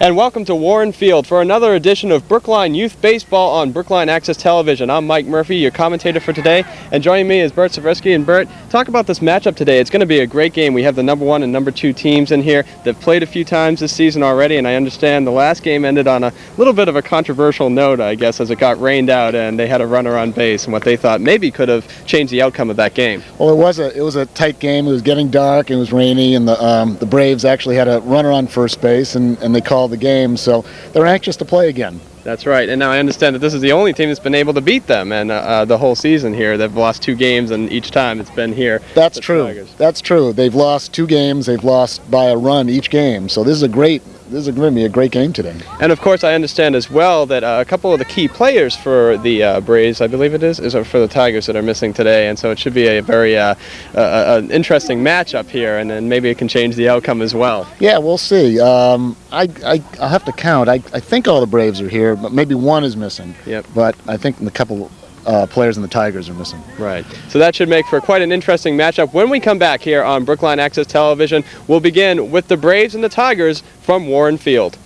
And welcome to Warren Field for another edition of Brookline Youth Baseball on Brookline Access Television. I'm Mike Murphy, your commentator for today, and joining me is Bert Savrisky. And Bert, talk about this matchup today. It's going to be a great game. We have the number 1 and number 2 teams in here. They've played a few times this season already, and I understand the last game ended on a little bit of a controversial note, I guess, as it got rained out and they had a runner on base, and what they thought maybe could have changed the outcome of that game. Well, it was a tight game. It was getting dark, it was rainy, and the Braves actually had a runner on first base, and they called the game, so they're anxious to play again. That's right, and now I understand that this is the only team that's been able to beat them, and the whole season here. They've lost 2 games, and each time it's been here. That's true. Tigers. That's true. They've lost 2 games. They've lost by a run each game. So this is going to be a great game today. And of course, I understand as well that a couple of the key players for the Braves, I believe it is for the Tigers that are missing today, and so it should be a very an interesting matchup here, and then maybe it can change the outcome as well. Yeah, we'll see. I'll have to count. I think all the Braves are here, but maybe one is missing. Yep. But I think a couple players in the Tigers are missing. Right. So that should make for quite an interesting matchup. When we come back here on Brookline Access Television, we'll begin with the Braves and the Tigers from Warren Field.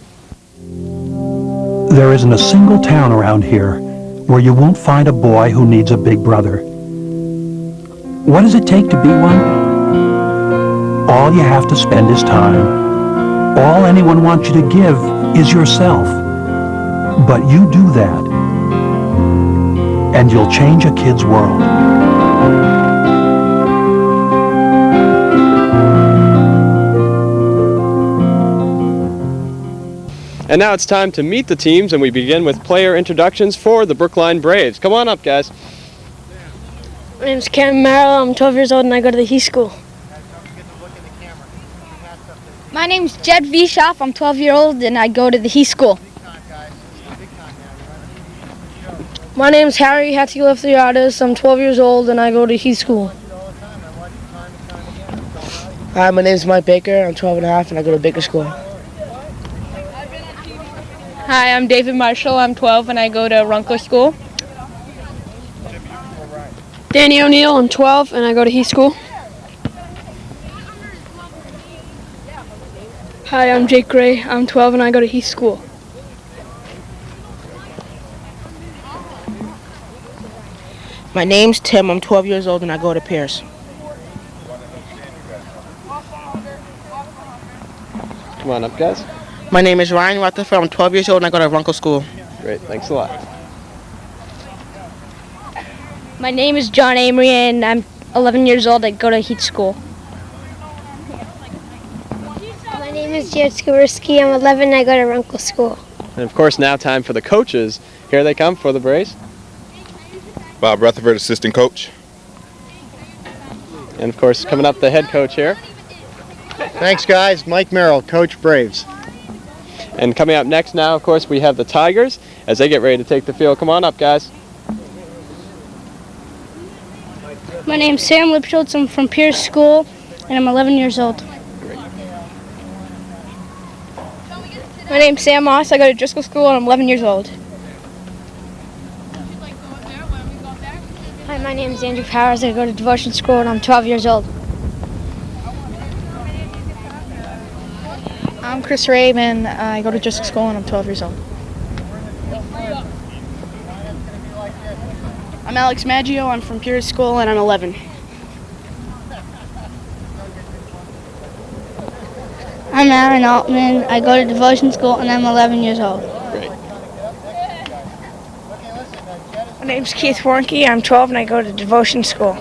There isn't a single town around here where you won't find a boy who needs a big brother. What does it take to be one? All you have to spend is time. All anyone wants you to give is yourself. But you do that, and you'll change a kid's world. And now it's time to meet the teams, and we begin with player introductions for the Brookline Braves. Come on up, guys. My name's Cameron Merrill. I'm 12 years old and I go to the He School. My name's Jed Vishoff. I'm 12 years old and I go to the He School. My name's Harry Hatziglifthiotis. I'm 12 years old and I go to He School. Hi, my name's Mike Baker. I'm 12 and a half and I go to Baker School. Hi, I'm David Marshall. I'm 12 and I go to Runkle School. Danny O'Neill. I'm 12 and I go to He School. Hi, I'm Jake Gray. I'm 12 and I go to He School. My name's Tim. I'm 12 years old and I go to Pierce. Come on up, guys. My name is Ryan Rutherford. I'm 12 years old and I go to Runkle School. Great, thanks a lot. My name is John Amory and I'm 11 years old. I go to Heat School. My name is Jared Skawersky. I'm 11 and I go to Runkle School. And of course, now time for the coaches. Here they come for the Braves. Bob Rutherford, assistant coach. And of course, coming up, the head coach here. Thanks, guys. Mike Merrill, Coach Braves. And coming up next now, of course, we have the Tigers as they get ready to take the field. Come on up, guys. My name's Sam Lipschultz. I'm from Pierce School and I'm 11 years old. My name's Sam Moss. I go to Driscoll School and I'm 11 years old. Hi, my name is Andrew Powers. I go to Devotion School and I'm 12 years old. I'm Chris Raven. I go to Driscoll School and I'm 12 years old. I'm Alex Maggio. I'm from Pierce School and I'm 11. I'm Aaron Altman. I go to Devotion School and I'm 11 years old. Great. My name's Keith Warnke. I'm 12 and I go to Devotion School.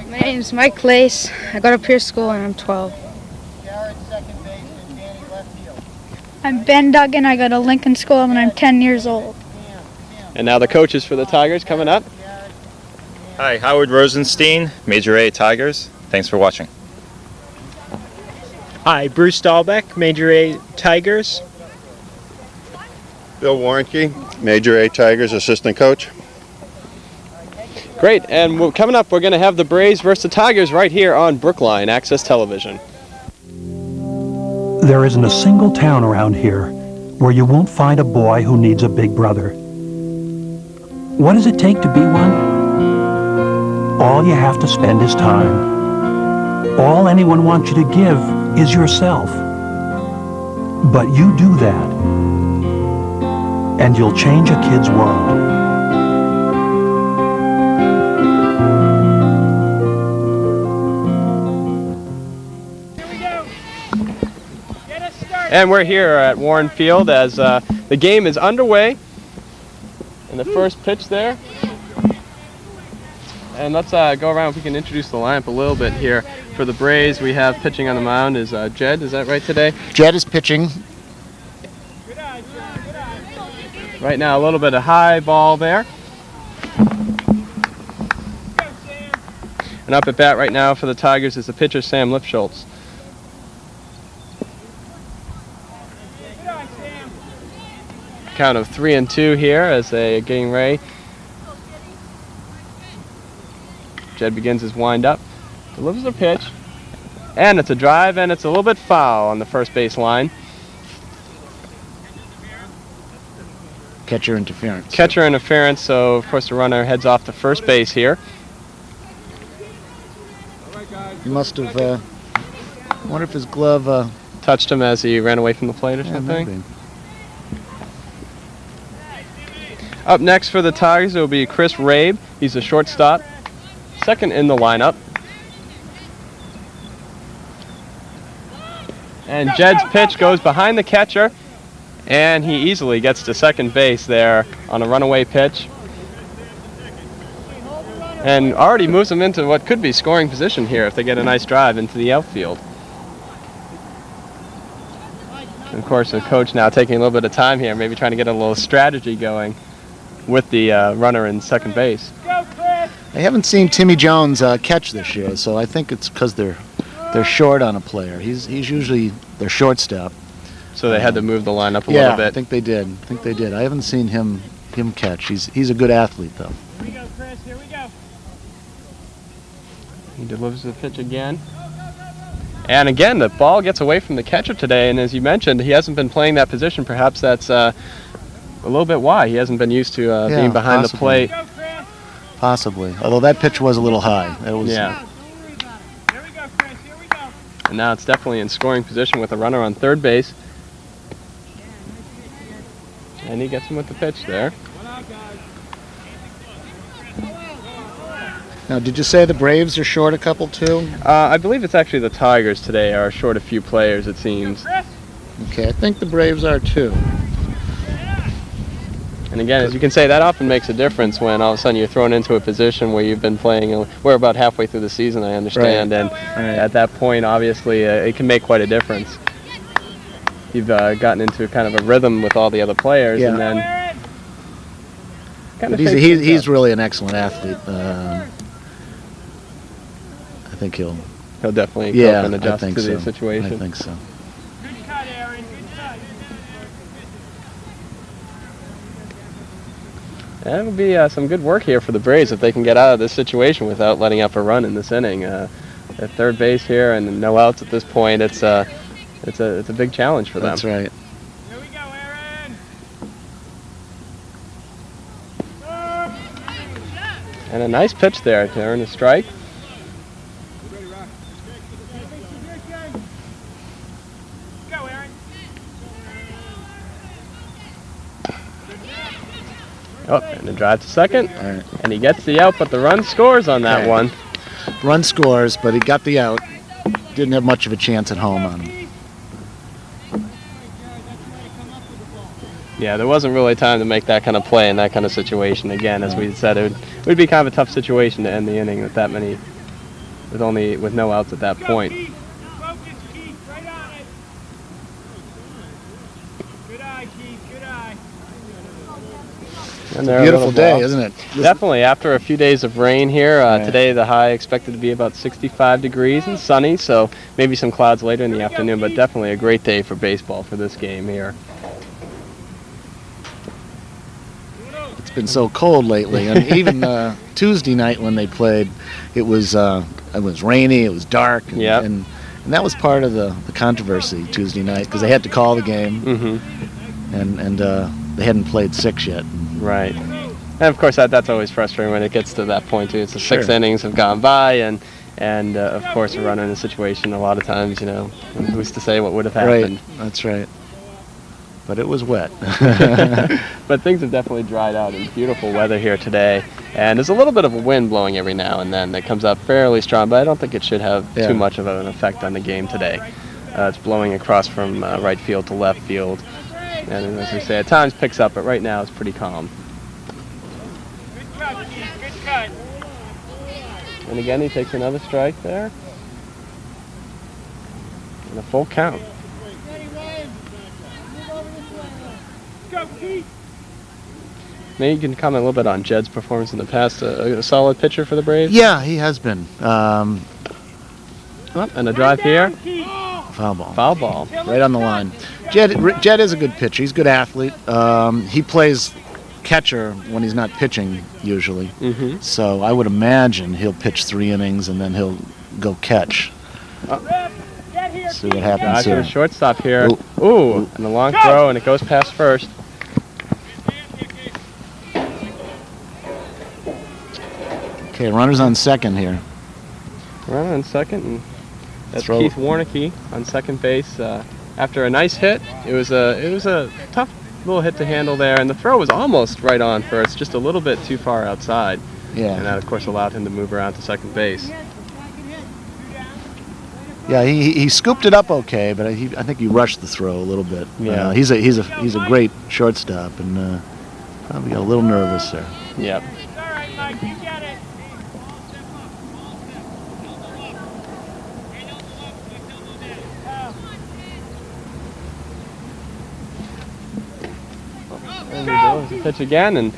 My name's Mike Lace. I go to Pierce School and I'm 12. I'm Ben Duggan. I go to Lincoln School and I'm 10 years old. And now the coaches for the Tigers coming up. Hi, Howard Rosenstein, Major A Tigers. Thanks for watching. Hi, Bruce Dahlbeck, Major A Tigers. Bill Warnke, Major A Tigers, assistant coach. Great, and coming up, we're going to have the Braves versus the Tigers right here on Brookline Access Television. There isn't a single town around here where you won't find a boy who needs a big brother. What does it take to be one? All you have to spend is time. All anyone wants you to give is yourself. But you do that, and you'll change a kid's world. And we're here at Warren Field as the game is underway. And the first pitch there. And let's go around if we can introduce the lineup a little bit here. For the Braves, we have pitching on the mound is Jed, is that right today? Jed is pitching. Right now a little bit of high ball there. And up at bat right now for the Tigers is the pitcher Sam Lipschultz. Count of 3-2 here as they are getting ready. Jed begins his wind-up, delivers a pitch, and it's a drive, and it's a little bit foul on the first base line. Catcher interference. Catcher interference, so of course the runner heads off to first base here. He must have, I wonder if his glove... touched him as he ran away from the plate or yeah, something. Maybe. Up next for the Tigers, it will be Chris Rabe. He's a shortstop, second in the lineup. And Jed's pitch goes behind the catcher, and he easily gets to second base there on a runaway pitch. And already moves them into what could be scoring position here if they get a nice drive into the outfield. And of course, the coach now taking a little bit of time here, maybe trying to get a little strategy going with the runner in second base. I haven't seen Timmy Jones catch this year, so I think it's because they're short on a player. He's usually their shortstop. So they had to move the lineup a little bit. Yeah, I think they did. I haven't seen him catch. He's a good athlete, though. Here we go, Chris. Here we go. He delivers the pitch again. And again, the ball gets away from the catcher today, and as you mentioned, he hasn't been playing that position. Perhaps that's a little bit why. He hasn't been used to being behind the plate. Possibly. Although that pitch was a little high. It was, yeah. Here we go, Chris. Here we go. And now it's definitely in scoring position with a runner on third base. And he gets him with the pitch there. Now, did you say the Braves are short a couple, too? I believe it's actually the Tigers today are short a few players, it seems. Okay, I think the Braves are, too. And again, as you can say, that often makes a difference when all of a sudden you're thrown into a position where you've been playing. We're about halfway through the season, I understand, and at that point, obviously, it can make quite a difference. You've gotten into kind of a rhythm with all the other players, and then kind of he's really an excellent athlete. I think he'll definitely go up and adjust to so. the situation. I think so. Good cut, Aaron. Good cut. That would be some good work here for the Braves if they can get out of this situation without letting up a run in this inning. At third base here and no outs at this point, it's a big challenge for them. That's right. Here we go, Aaron. And a nice pitch there to earn a strike. Go, Aaron. Oh, and a drive to second. And he gets the out, but the run scores on that one. Run scores, but he got the out. Didn't have much of a chance at home on him. Yeah, there wasn't really time to make that kind of play in that kind of situation. Again, as we said, it would be kind of a tough situation to end the inning with that many, with no outs at that point. Focus, Keith. Right on it. Good eye, Keith. Good eye. It's a beautiful day, isn't it? Definitely. After a few days of rain here, today the high expected to be about 65 degrees and sunny, so maybe some clouds later in the afternoon, but definitely a great day for baseball for this game here. It's been so cold lately, and even Tuesday night when they played, it was rainy, it was dark, and that was part of the controversy Tuesday night because they had to call the game, and they hadn't played 6 yet. Right. And of course that's always frustrating when it gets to that point too. It's the 6 innings have gone by, and of course a runner in a situation a lot of times, who's to say what would have happened. Right. That's right. but it was wet. But things have definitely dried out in beautiful weather here today. And there's a little bit of a wind blowing every now and then that comes up fairly strong, but I don't think it should have too much of an effect on the game today. It's blowing across from right field to left field. And as we say, at times picks up, but right now it's pretty calm. Good cut, Keith. Good cut. And again, he takes another strike there. And a full count. Go, Keith. Maybe you can comment a little bit on Jed's performance in the past. A solid pitcher for the Braves? Yeah, he has been. And a drive here. Foul ball. Foul ball. Right on the line. Jed is a good pitcher. He's a good athlete. He plays catcher when he's not pitching usually. Mm-hmm. So I would imagine he'll pitch 3 innings and then he'll go catch. See what happens here. here. Shortstop here. Ooh, and a long throw, and it goes past first. Okay, runner's on second here. Runner on second, and that's Throw. Keith Warnicki on second base. After a nice hit, it was a tough little hit to handle there, and the throw was almost right on first, just a little bit too far outside. Yeah. And that, of course, allowed him to move around to second base. Yeah, he scooped it up okay, but I think he rushed the throw a little bit. Yeah. He's a great shortstop, and probably got a little nervous there. Yep. All right, Mike. You get it. And he goes to pitch again, and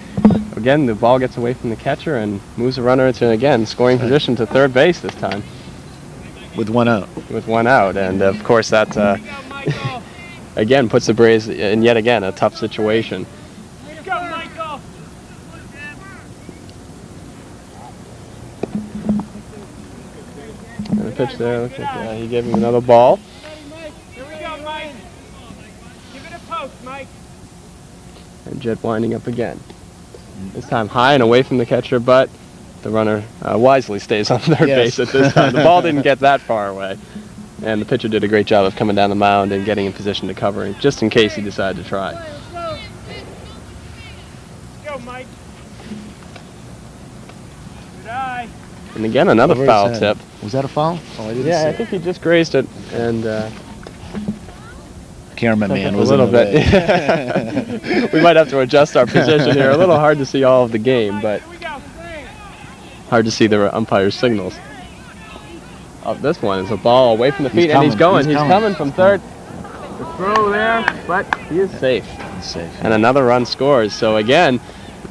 again the ball gets away from the catcher and moves the runner into, again, scoring position to third base this time. With 1 out. With 1 out, and of course that again puts the Braves in yet again a tough situation. Go, Michael. And the pitch there, looks like he gave him another ball. Here we go, Mike. Give it a poke, Mike. And Jed winding up again. This time high and away from the catcher, but the runner wisely stays on third base at this time. The ball didn't get that far away. And the pitcher did a great job of coming down the mound and getting in position to cover, just in case he decided to try. Go, Mike. Good eye. And again, another Over foul his head. tip. Was that a foul? Oh, I didn't see Yeah, I it. think he just grazed it, and Cameraman a was little in the way. bit. We might have to adjust our position here. A little hard to see all of the game, but hard to see the umpire's signals. Oh, this one is a ball away from the feet, and he's going. He's coming from third. The throw there, but he is safe. He's safe. And another run scores. So again,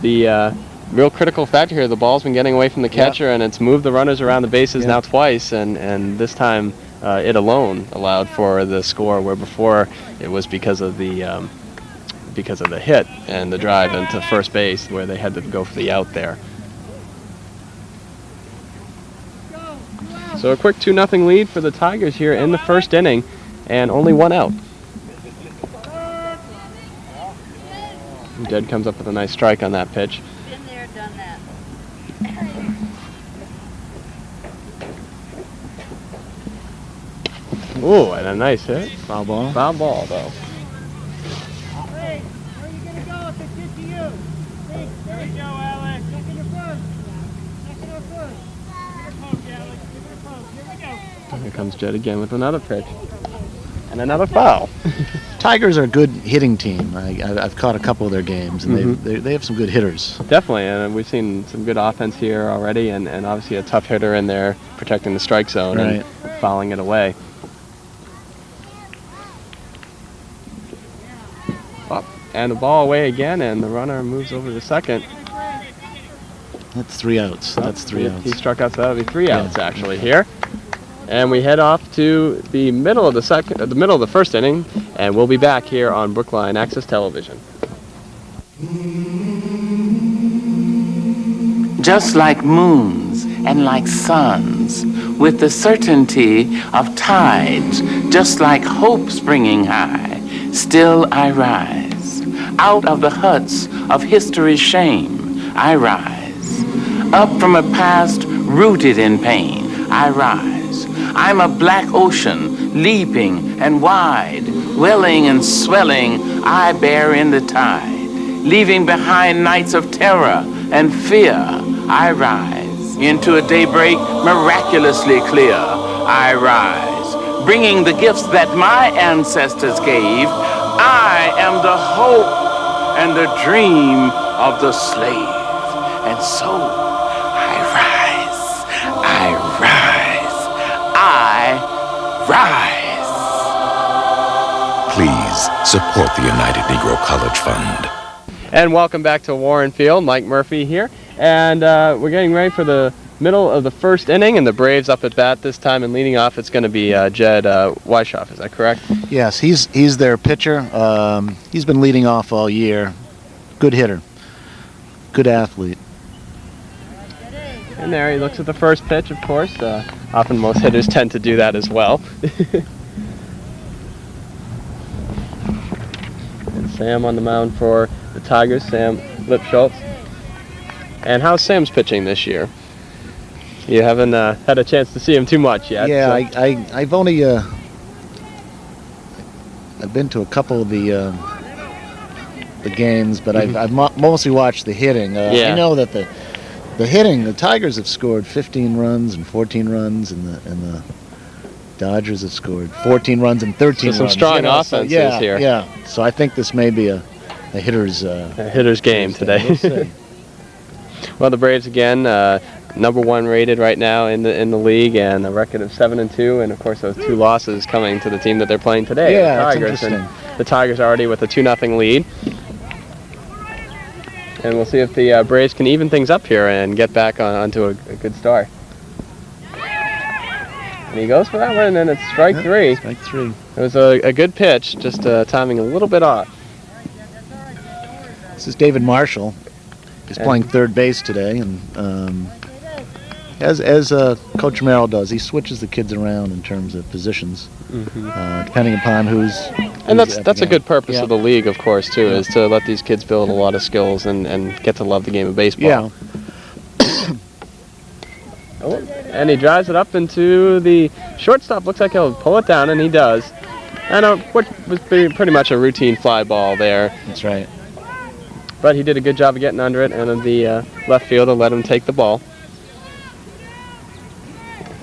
the real critical factor here, the ball's been getting away from the catcher, and it's moved the runners around the bases now twice, and this time it alone allowed for the score, where before it was because of the hit and the drive into first base, where they had to go for the out there. So a quick 2-0 lead for the Tigers here in the first inning, and only 1 out. Jed comes up with a nice strike on that pitch. Been there, done that. Ooh, and a nice hit. Foul ball. Foul ball, though. Hey, where are you going to go if it's hit to you? Hey, there we go, Alex. Second or first? Second or first? Give it a poke, Alex. Give it a poke. Here we go. And here comes Jed again with another pitch. And another foul. Tigers are a good hitting team. I've caught a couple of their games, and they have some good hitters. Definitely, and we've seen some good offense here already, and obviously a tough hitter in there protecting the strike zone and fouling it away. Up, and the ball away again, and the runner moves over to second. That's 3 outs. That's 3 outs. He struck out, so that'll be 3 outs actually here. And we head off to the middle of the first inning, and we'll be back here on Brookline Access Television. Just like moons and like suns, with the certainty of tides, just like hope springing high, still I rise. Out of the huts of history's shame, I rise. Up from a past rooted in pain, I rise. I'm a black ocean, leaping and wide, welling and swelling, I bear in the tide. Leaving behind nights of terror and fear, I rise. Into a daybreak miraculously clear, I rise. Bringing the gifts that my ancestors gave, I am the hope and the dream of the slave. And so, I rise, I rise, I rise. Please support the United Negro College Fund. And welcome back to Warren Field. Mike Murphy here. And we're getting ready for the middle of the first inning, and the Braves up at bat this time, and leading off it's going to be Jed Weishoff. Is that correct? Yes, he's their pitcher. He's been leading off all year. Good hitter. Good athlete. And there he looks at the first pitch, of course. Often most hitters tend to do that as well. And Sam on the mound for the Tigers, Sam Lipschultz. And how's Sam's pitching this year? You haven't had a chance to see him too much yet. Yeah, so. I've only I've been to a couple of the games, but I've mostly watched the hitting. I know that the hitting, the Tigers have scored 15 runs and 14 runs, and the Dodgers have scored 14 runs and 13 runs. Some strong offenses here. Yeah, so I think this may be a hitter's game today. We'll see. Well, the Braves again, #1 rated right now in the league, and a record of 7-2, and of course those 2 losses coming to the team that they're playing today, yeah, the Tigers. And the Tigers already with a 2-0 lead. And we'll see if the Braves can even things up here and get back onto a good start. And he goes for that one, and then it's strike 3. Strike 3. It was a good pitch, just timing a little bit off. This is David Marshall. He's playing third base today, and as Coach Merrill does, he switches the kids around in terms of positions, depending upon who's. And that's a good purpose of the league, of course, too, is to let these kids build a lot of skills and get to love the game of baseball. Yeah. And he drives it up into the shortstop. Looks like he'll pull it down, and he does. And what was pretty much a routine fly ball there. That's right. But he did a good job of getting under it, and the left fielder let him take the ball.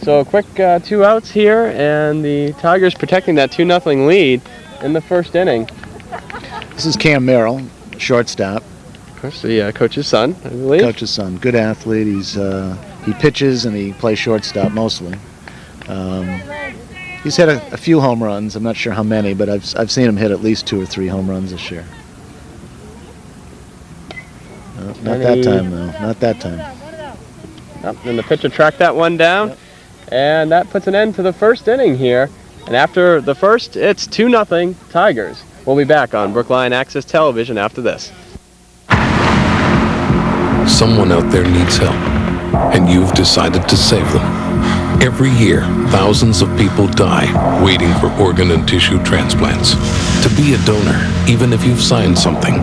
So a quick 2 outs here, and the Tigers protecting that 2-0 lead in the first inning. This is Cam Merrill, shortstop. Of course, the coach's son, I believe. Coach's son, good athlete. He pitches and he plays shortstop mostly. He's hit a few home runs. I'm not sure how many, but I've seen him hit at least 2 or 3 home runs this year. Not that time, though. Not that time. And the pitcher tracked that one down, and that puts an end to the first inning here. And after the first, it's 2-0 Tigers. We'll be back on Brookline Access Television after this. Someone out there needs help, and you've decided to save them. Every year, thousands of people die waiting for organ and tissue transplants. To be a donor, even if you've signed something,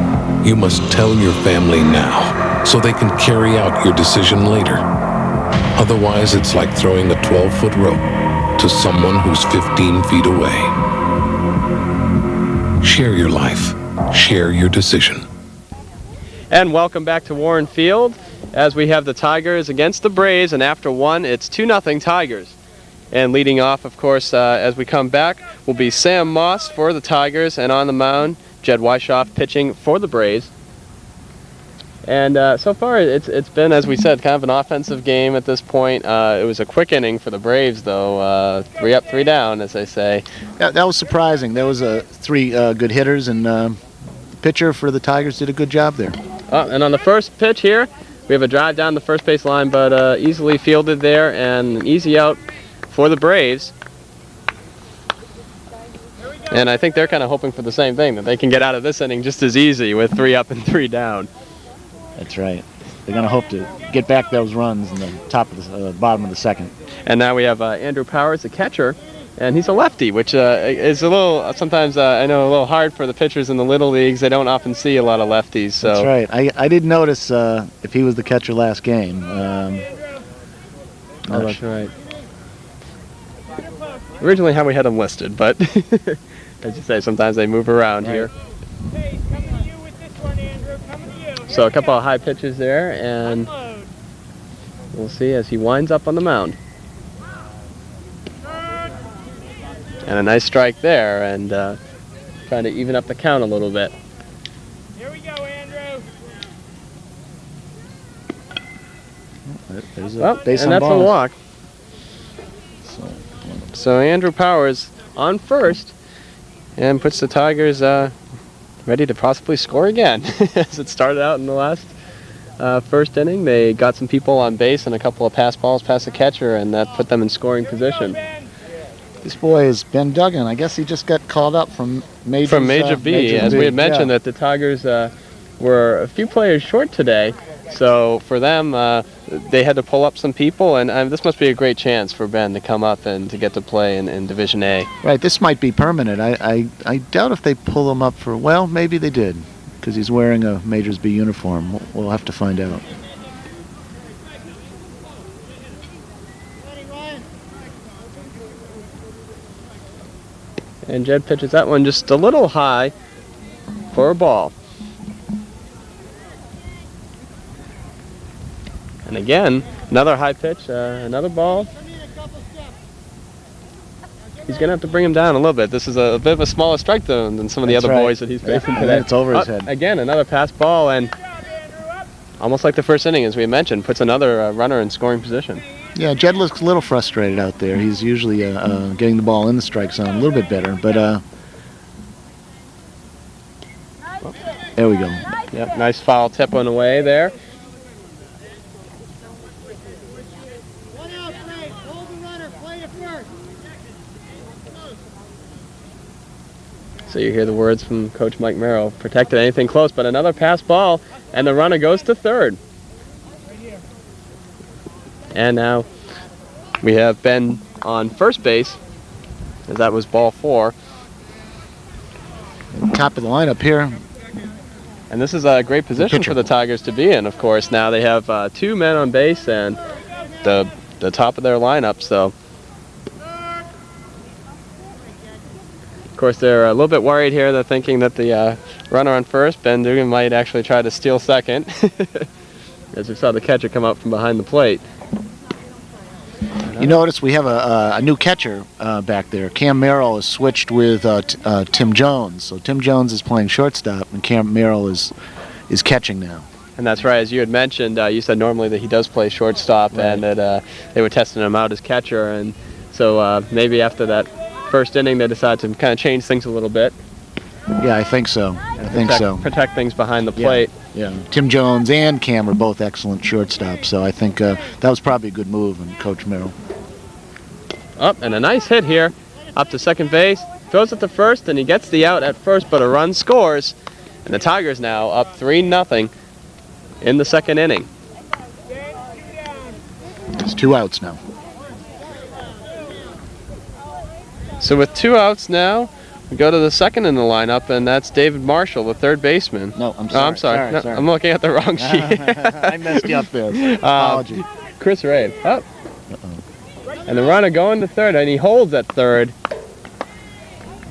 you must tell your family now so they can carry out your decision later. Otherwise, it's like throwing a 12-foot rope to someone who's 15 feet away. Share your life. Share your decision. And welcome back to Warren Field as we have the Tigers against the Braves, and after 1, it's 2-0 Tigers. And leading off, of course, as we come back, will be Sam Moss for the Tigers, and on the mound, Jed Weishoff pitching for the Braves. And so far, it's been, as we said, kind of an offensive game at this point. It was a quick inning for the Braves, though. 3 up, 3 down, as they say. That was surprising. There was 3 good hitters, and the pitcher for the Tigers did a good job there. And on the first pitch here, we have a drive down the first base line, but easily fielded there, and an easy out for the Braves. And I think they're kind of hoping for the same thing, that they can get out of this inning just as easy with 3 up and 3 down. That's right. They're going to hope to get back those runs in the top of the bottom of the second. And now we have Andrew Powers, the catcher, and he's a lefty, which is a little, sometimes I know, a little hard for the pitchers in the little leagues. They don't often see a lot of lefties. So. That's right. I did notice if he was the catcher last game. That's right. originally how we had them listed, but as you say, sometimes they move around here. So a couple of high pitches there, and we'll see as he winds up on the mound. And a nice strike there, and trying to even up the count a little bit. Here we go, Andrew. There's a base and on that's balls. a walk. So Andrew Powers on first and puts the Tigers ready to possibly score again. As it started out in the last first inning, they got some people on base and a couple of pass balls past the catcher, and that put them in scoring position. This boy is Ben Duggan. I guess he just got called up from Major B. As we had mentioned, that the Tigers were a few players short today. So for them, they had to pull up some people, and this must be a great chance for Ben to come up and to get to play in Division A. Right, this might be permanent. I doubt if they pull him up for, well, maybe they did, because he's wearing a Majors B uniform. We'll have to find out. And Jed pitches that one just a little high for a ball. And again, another high pitch, another ball. He's going to have to bring him down a little bit. This is a bit of a smaller strike zone than some of the other boys that he's facing today. It's over his head. Again, another pass ball, and almost like the first inning, as we mentioned, puts another runner in scoring position. Yeah, Jed looks a little frustrated out there. He's usually getting the ball in the strike zone a little bit better, but there we go. Yep, nice foul tip on the way there. So you hear the words from Coach Mike Merrill, protected anything close, but another pass ball, and the runner goes to third. And now we have Ben on first base, as that was ball 4. Top of the lineup here. And this is a great position for the Tigers to be in, of course. Now they have 2 men on base and the top of their lineup, so. Of course, they're a little bit worried here. They're thinking that the runner on first, Ben Dugan, might actually try to steal second, as we saw the catcher come up from behind the plate. You notice we have a new catcher back there. Cam Merrill is switched with Tim Jones. So Tim Jones is playing shortstop, and Cam Merrill is catching now. And that's right. As you had mentioned, you said normally that he does play shortstop, right, and that they were testing him out as catcher. And so maybe after that first inning, they decided to kind of change things a little bit. Yeah, I think so. Protect things behind the plate. Yeah. Tim Jones and Cam are both excellent shortstops, so I think that was probably a good move on Coach Merrill. Up, and a nice hit here, up to second base, throws it to first, and he gets the out at first, but a run scores, and the Tigers now up 3-0 in the second inning. It's 2 outs now. So with 2 outs now, we go to the second in the lineup, and that's David Marshall, the third baseman. No, I'm sorry. Oh, I'm sorry. Sorry. I'm looking at the wrong sheet. I messed you up there. Apology. Chris Rave. Up. And the runner going to third, and he holds at third.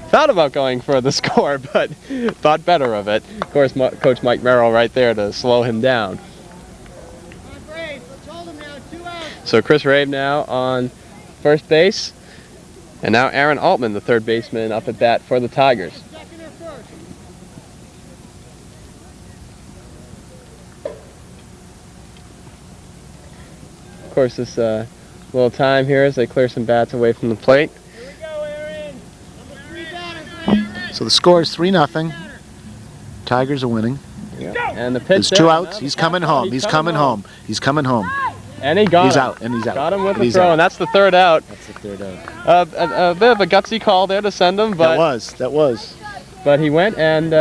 Thought about going for the score, but thought better of it. Of course, Coach Mike Merrill right there to slow him down. So Chris Rave now on first base. And now Aaron Altman, the third baseman, up at bat for the Tigers. Of course, this little time here as they clear some bats away from the plate. So the score is 3-0. Tigers are winning. Yeah. And the pitch. There's 2 outs. He's coming home. He's coming home. He's coming home. And he got him. He's out. And he's out. Got him with the throw, and that's the third out. That's the third out. A bit of a gutsy call there to send him, but that was. But he went and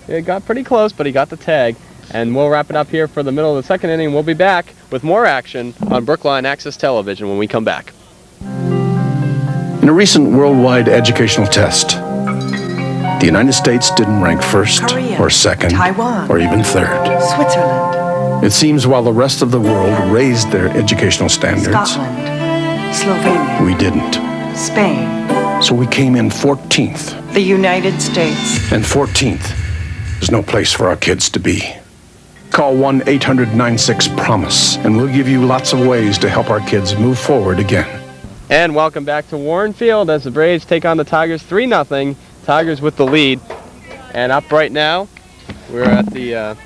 it got pretty close, but he got the tag. And we'll wrap it up here for the middle of the second inning. We'll be back with more action on Brookline Access Television when we come back. In a recent worldwide educational test, the United States didn't rank first Korea, or second Taiwan, or even third. Switzerland. It seems while the rest of the world raised their educational standards, Scotland, Slovenia, we didn't. Spain. So we came in 14th. The United States. And 14th is no place for our kids to be. Call 1-800-96-PROMISE, and we'll give you lots of ways to help our kids move forward again. And welcome back to Warren Field as the Braves take on the Tigers 3-0. Tigers with the lead. And up right now, we're at the...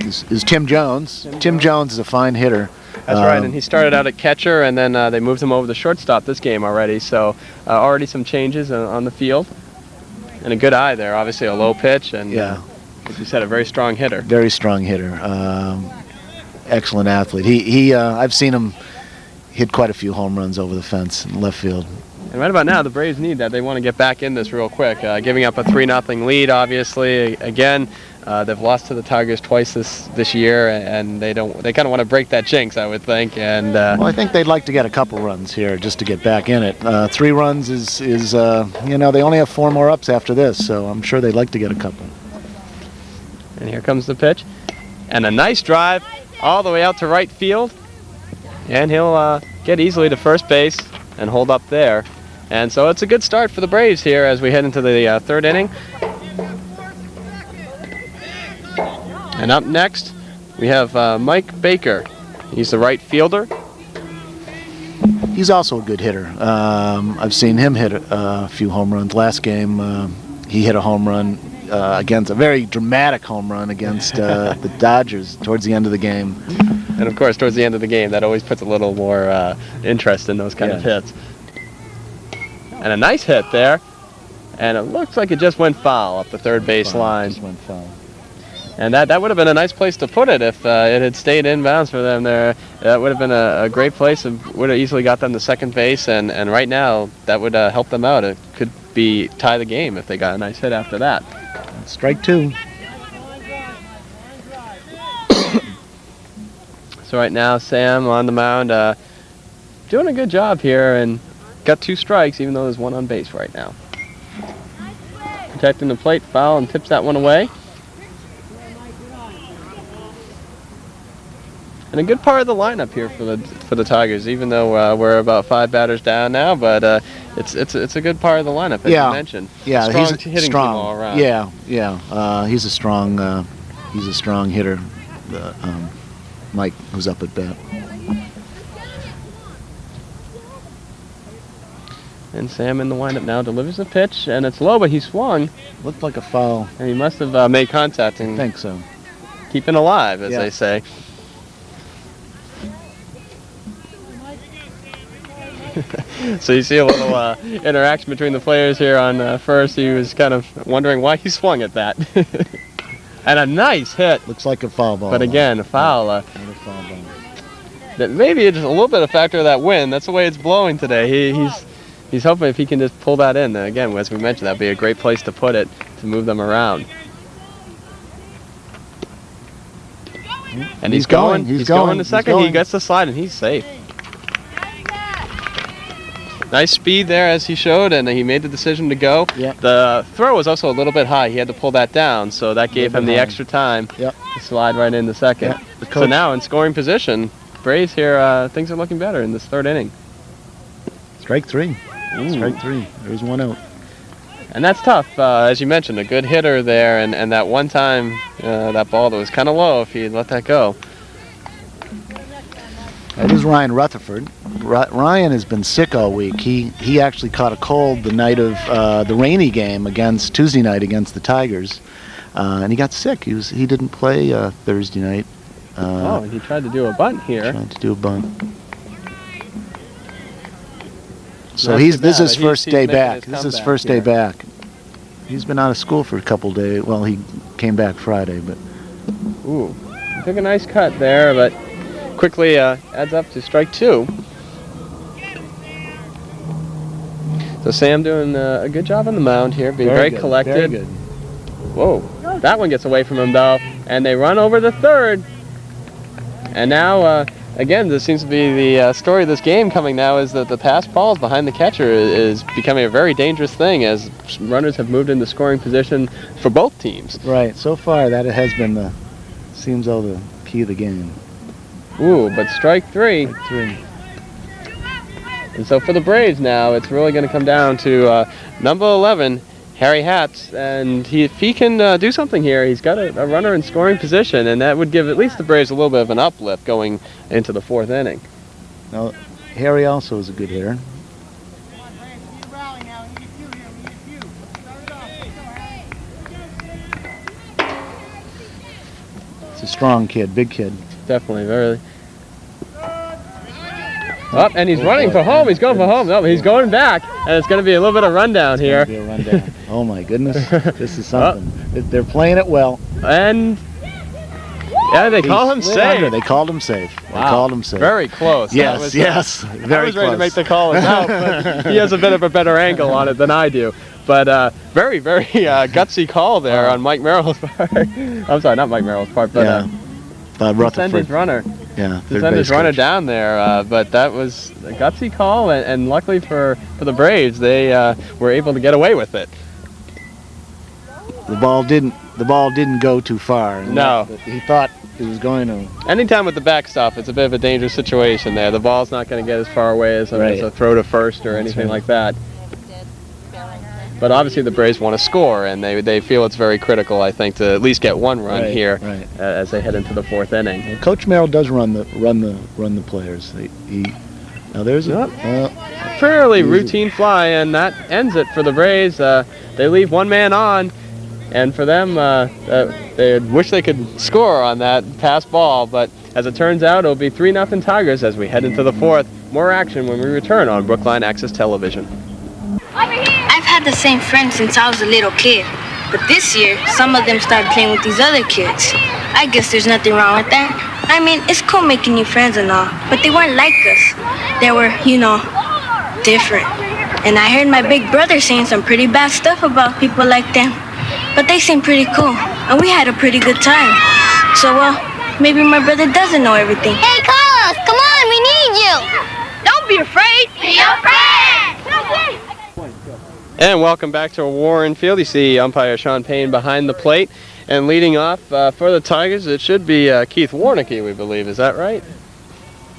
is Tim Jones. Tim Jones is a fine hitter. That's right, and he started out at catcher, and then they moved him over to shortstop this game already. So already some changes on the field. And a good eye there, obviously a low pitch, and as you said, a very strong hitter. Very strong hitter. Excellent athlete. I've seen him hit quite a few home runs over the fence in left field. And right about now, the Braves need that. They want to get back in this real quick. Giving up a 3-0 lead, obviously. Again, they've lost to the Tigers twice this year, and they kind of want to break that jinx, I would think. And well, I think they'd like to get a couple runs here just to get back in it. 3 runs is they only have 4 more ups after this, so I'm sure they'd like to get a couple. And here comes the pitch, and a nice drive all the way out to right field, and he'll get easily to first base and hold up there. And so it's a good start for the Braves here as we head into the third inning. And up next, we have Mike Baker. He's the right fielder. He's also a good hitter. I've seen him hit a few home runs. Last game, he hit a home run against a very dramatic home run against the Dodgers towards the end of the game. And of course, towards the end of the game, that always puts a little more interest in those kind of hits. And a nice hit there, and it looks like it just went foul up the third base line. Just went foul. And that would have been a nice place to put it if it had stayed inbounds for them there. That would have been a great place. It would have easily got them to second base, and right now that would help them out. It could be tie the game if they got a nice hit after that. Strike 2. So right now Sam on the mound doing a good job here and got 2 strikes even though there's 1 on base right now. Protecting the plate, foul, and tips that one away. And a good part of the lineup here for the Tigers, even though we're about 5 batters down now, but it's a good part of the lineup, as you mentioned. Yeah, strong he's hitting strong. team all around. Yeah. He's a strong hitter. Mike, who's up at bat. And Sam in the windup now delivers the pitch, and it's low, but he swung. Looked like a foul. And he must have made contact. And I think so. Keeping alive, as they say. So you see a little interaction between the players here on first. He was kind of wondering why he swung at that. And a nice hit. Looks like a foul ball. But again, a foul. Not a foul ball. That maybe it's a little bit of factor of that wind. That's the way it's blowing today. He's hoping if he can just pull that in. Again, as we mentioned, that'd be a great place to put it to move them around. And he's going. He's going to second. He gets the slide and he's safe. Nice speed there as he showed, and he made the decision to go. Yep. The throw was also a little bit high. He had to pull that down, so that gave him the extra time to slide right in the second. Yep. So now in scoring position, Braves here, things are looking better in this third inning. Strike 3. Ooh. Strike 3. There's 1 out. And that's tough, as you mentioned, a good hitter there, and that one time, that ball that was kind of low if he had let that go. That is Ryan Rutherford. Ryan has been sick all week. He actually caught a cold the night of the rainy game Tuesday night against the Tigers, and he got sick. He didn't play Thursday night. And he tried to do a bunt here. Tried to do a bunt. So this is his first day back. This is his first day back. He's been out of school for a couple days. Well, he came back Friday, but. Ooh, he took a nice cut there, but quickly adds up to strike 2. So Sam doing a good job on the mound here, being very collected. Very good. Whoa, that one gets away from him though, and they run over to third. And now, again, this seems to be the story of this game coming now is that the pass balls behind the catcher is becoming a very dangerous thing as runners have moved into scoring position for both teams. Right. So far, that has been seems all the key of the game. Ooh, but strike 3. Strike 3. And so for the Braves now, it's really going to come down to number 11, Harry Hatz, and if he can do something here, he's got a runner in scoring position, and that would give at least the Braves a little bit of an uplift going into the 4th inning. Now, Harry also is a good hitter. It's a strong kid, big kid. Definitely, very. Oh, and he's running for home. He's going for home. No, he's going back, and it's going to be a little bit of rundown here. Be a rundown. Oh my goodness, this is something. They're playing it well. And yeah, they call him safe. They called him safe. Wow. They called him safe. Very close. Yes, yes, very I was ready close. to make the call out, but he has a bit of a better angle on it than I do. But very, very gutsy call there on Mike Merrill's part. I'm sorry, not Mike Merrill's part, but send his runner. Yeah, to send his runner down there, but that was a gutsy call, and luckily for the Braves, they were able to get away with it. The ball didn't go too far. No, he thought it was going to. Anytime with the backstop, it's a bit of a dangerous situation there. The ball's not going to get as far away as a throw to first or anything like that. But obviously the Braves want to score, and they feel it's very critical, I think, to at least get one run here as they head into the 4th inning. Well, Coach Merrill does run the players. Now there's a fairly routine fly, and that ends it for the Braves. They leave one man on, and for them, they wish they could score on that pass ball, but as it turns out, it'll be 3-0 Tigers as we head into the 4th. More action when we return on Brookline Access Television. I've had the same friends since I was a little kid, but this year, some of them started playing with these other kids. I guess there's nothing wrong with that. I mean, it's cool making new friends and all, but they weren't like us. They were, different. And I heard my big brother saying some pretty bad stuff about people like them, but they seemed pretty cool, and we had a pretty good time. So, well, maybe my brother doesn't know everything. Hey, Carlos, come on, we need you. Don't be afraid. Be your friend. And welcome back to Warren Field. You see umpire Sean Payne behind the plate. And leading off for the Tigers, it should be Keith Warnicki, we believe. Is that right?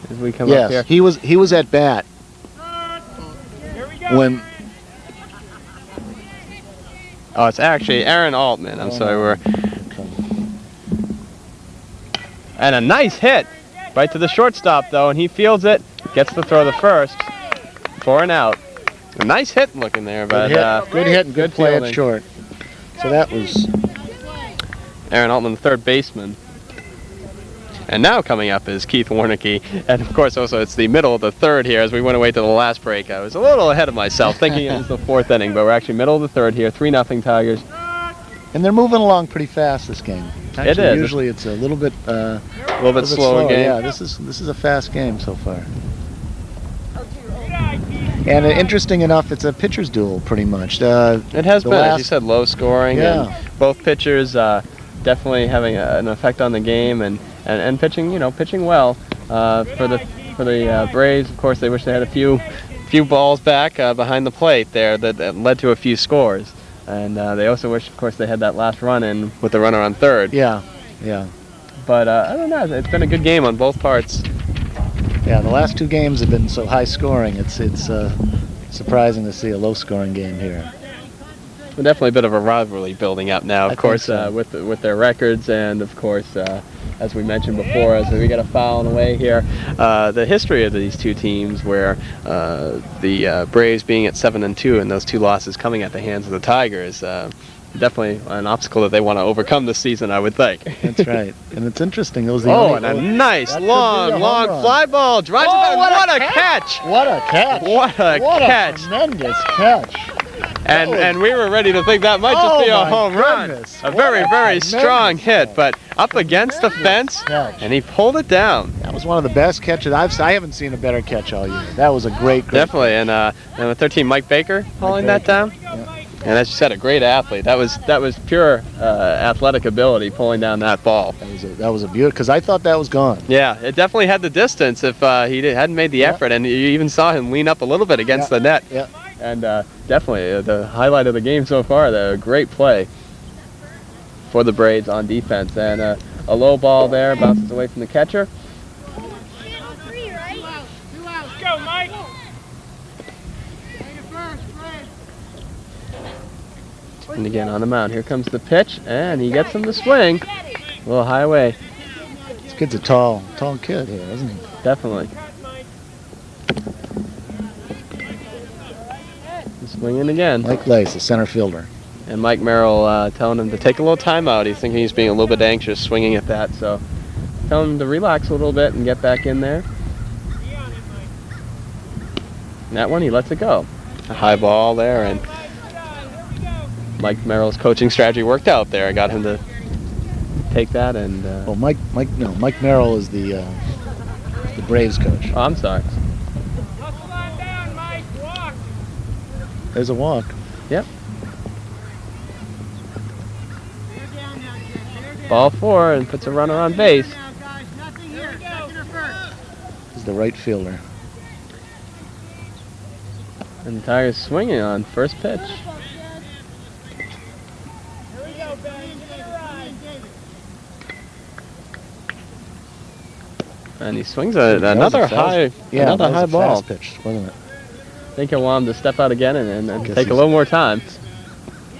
As we come up here. Yes, he was at bat when. Oh, it's actually Aaron Altman. I'm sorry, and a nice hit right to the shortstop, though, and he fields it, gets to throw the first for an out. A nice hit looking there, but good hit and good play fielding. at short. So that was Aaron Altman, the third baseman. And now coming up is Keith Warnicki, and of course also it's the middle of the 3rd here as we went away to the last break. I was a little ahead of myself thinking it was the 4th inning, but we're actually middle of the 3rd here, 3-0 Tigers. And they're moving along pretty fast this game. Actually, it is. Usually it's a little bit slower game. Yeah, this is a fast game so far. And interesting enough, it's a pitcher's duel pretty much. It has been, as you said, low scoring. Yeah. And both pitchers definitely having an effect on the game and pitching, pitching well. For the Braves, of course, they wish they had a few balls back behind the plate there that led to a few scores. And they also wish, of course, they had that last run in with the runner on 3rd. Yeah. But I don't know. It's been a good game on both parts. Yeah, the last 2 games have been so high scoring. It's surprising to see a low scoring game here. Well, definitely a bit of a rivalry building up now, of course, so. with their records, and of course, as we mentioned before, as we get a foul on the way here, the history of these two teams, where the Braves being at 7-2 and those 2 losses coming at the hands of the Tigers. Definitely an obstacle that they want to overcome this season, I would think. That's right. And it's interesting. And a nice, long fly ball. Drives it back. What a catch! What a catch! What a catch! Tremendous catch! And we were ready to think that might just be a home run. A very, very strong hit, but up against the fence, and he pulled it down. That was one of the best catches. I haven't seen a better catch all year. That was a great Definitely, and the 13, Mike Baker, hauling that down. Yeah. And as you said, a great athlete. That was pure athletic ability pulling down that ball. That was a beauty, because I thought that was gone. Yeah, it definitely had the distance if he hadn't made the effort, and you even saw him lean up a little bit against the net. Yeah. And definitely the highlight of the game so far. The great play for the Braves on defense, and a low ball there bounces away from the catcher. Go, Mike. And again on the mound. Here comes the pitch, and he gets him to swing. A little high away. This kid's a tall kid here, isn't he? Definitely. Swinging again. Mike Lace, the center fielder. And Mike Merrill telling him to take a little time out. He's thinking he's being a little bit anxious swinging at that. So telling him to relax a little bit and get back in there. And that one, he lets it go. A high ball there, and Mike Merrill's coaching strategy worked out there. I got him to take that, and well, Mike Merrill is the Braves coach. Oh, I'm sorry. There's a walk. Yep. Ball 4, and puts a runner on base. He's the right fielder. And the Tigers swinging on first pitch. And he swings another high ball. Fast pitch, wasn't it? I think he'll want him to step out again and take a little more time.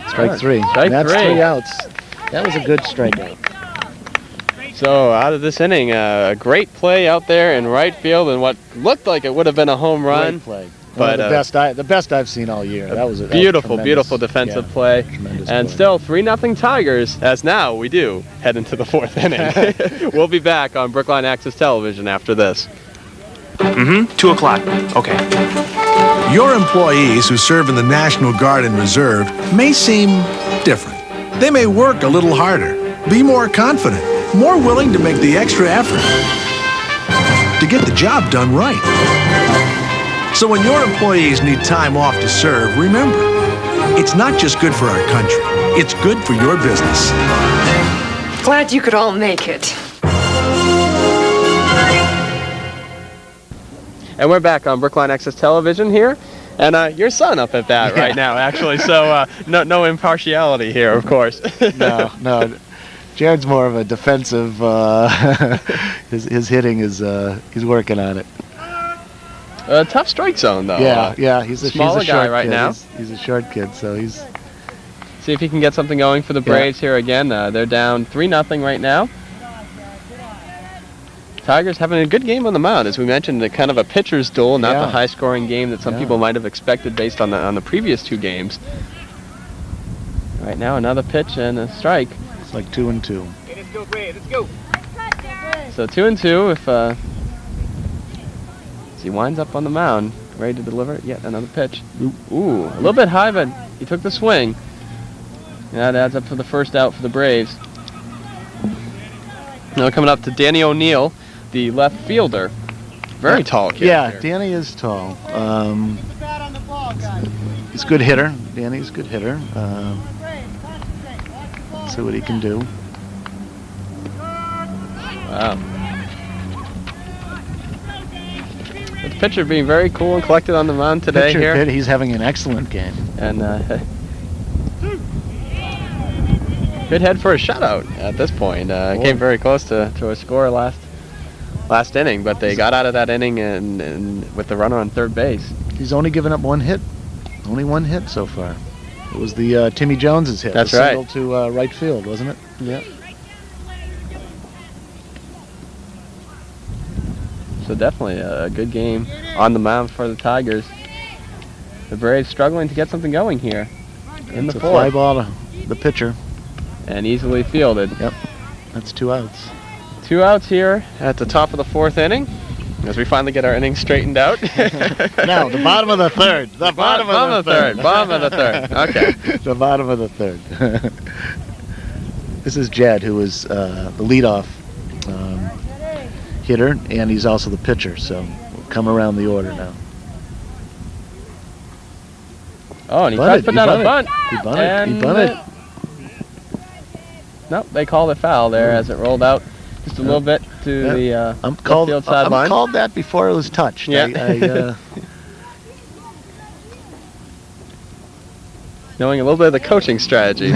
Strike 3. That's 3 outs. That was a good strikeout. So out of this inning, a great play out there in right field, and what looked like it would have been a home run. Great play. But the best I've seen all year. That was a beautiful defensive play. And still 3-0 Tigers, as now we do head into the 4th inning. We'll be back on Brookline Access Television after this. 2 o'clock. Okay. Your employees who serve in the National Guard and Reserve may seem different. They may work a little harder, be more confident, more willing to make the extra effort to get the job done right. So when your employees need time off to serve, remember, it's not just good for our country, it's good for your business. Glad you could all make it. And we're back on Brookline Access Television here. And your son up at bat right now, actually. So no impartiality here, of course. No. Jared's more of a defensive. His hitting is he's working on it. A tough strike zone, though. Yeah. He's a smaller short guy right kid. now. He's a short kid, so he's. See if he can get something going for the Braves here again. They're down 3-0 right now. Tigers having a good game on the mound, as we mentioned, kind of a pitcher's duel, not the high-scoring game that some people might have expected based on the previous 2 games. Right now, another pitch and a strike. It's like 2-2. Hey, let's go, Braves. Let's go. So 2-2 if he winds up on the mound, ready to deliver yet another pitch. Ooh, a little bit high, but he took the swing. And that adds up for the first out for the Braves. Now coming up to Danny O'Neill, the left fielder. Very tall kid. Yeah, here. Danny is tall. He's a good hitter. Danny's a good hitter. See what he can do. Wow. The pitcher being very cool and collected on the mound today here. He's having an excellent game. And good head for a shutout at this point. Came very close to a score last inning, but they got out of that inning and with the runner on third base. He's only given up 1 hit. Only 1 hit so far. It was the Timmy Jones's hit. That's right. Single to right field, wasn't it? Yeah. So definitely a good game on the mound for the Tigers. The Braves struggling to get something going here in the 4th. A fly ball to the pitcher. And easily fielded. Yep. That's 2 outs. 2 outs here at the top of the 4th inning as we finally get our innings straightened out. Now, the bottom of the 3rd. The bottom of the 3rd. Bottom of the 3rd. Okay. The bottom of the 3rd. This is Jed, who is the leadoff hitter, and he's also the pitcher, so we'll come around the order now. Oh, and he tried to put down a bunt. He bunted. Nope, they called it foul there as it rolled out just a little bit to the left field sideline. I'm called that before it was touched. Yeah. Knowing a little bit of the coaching strategy.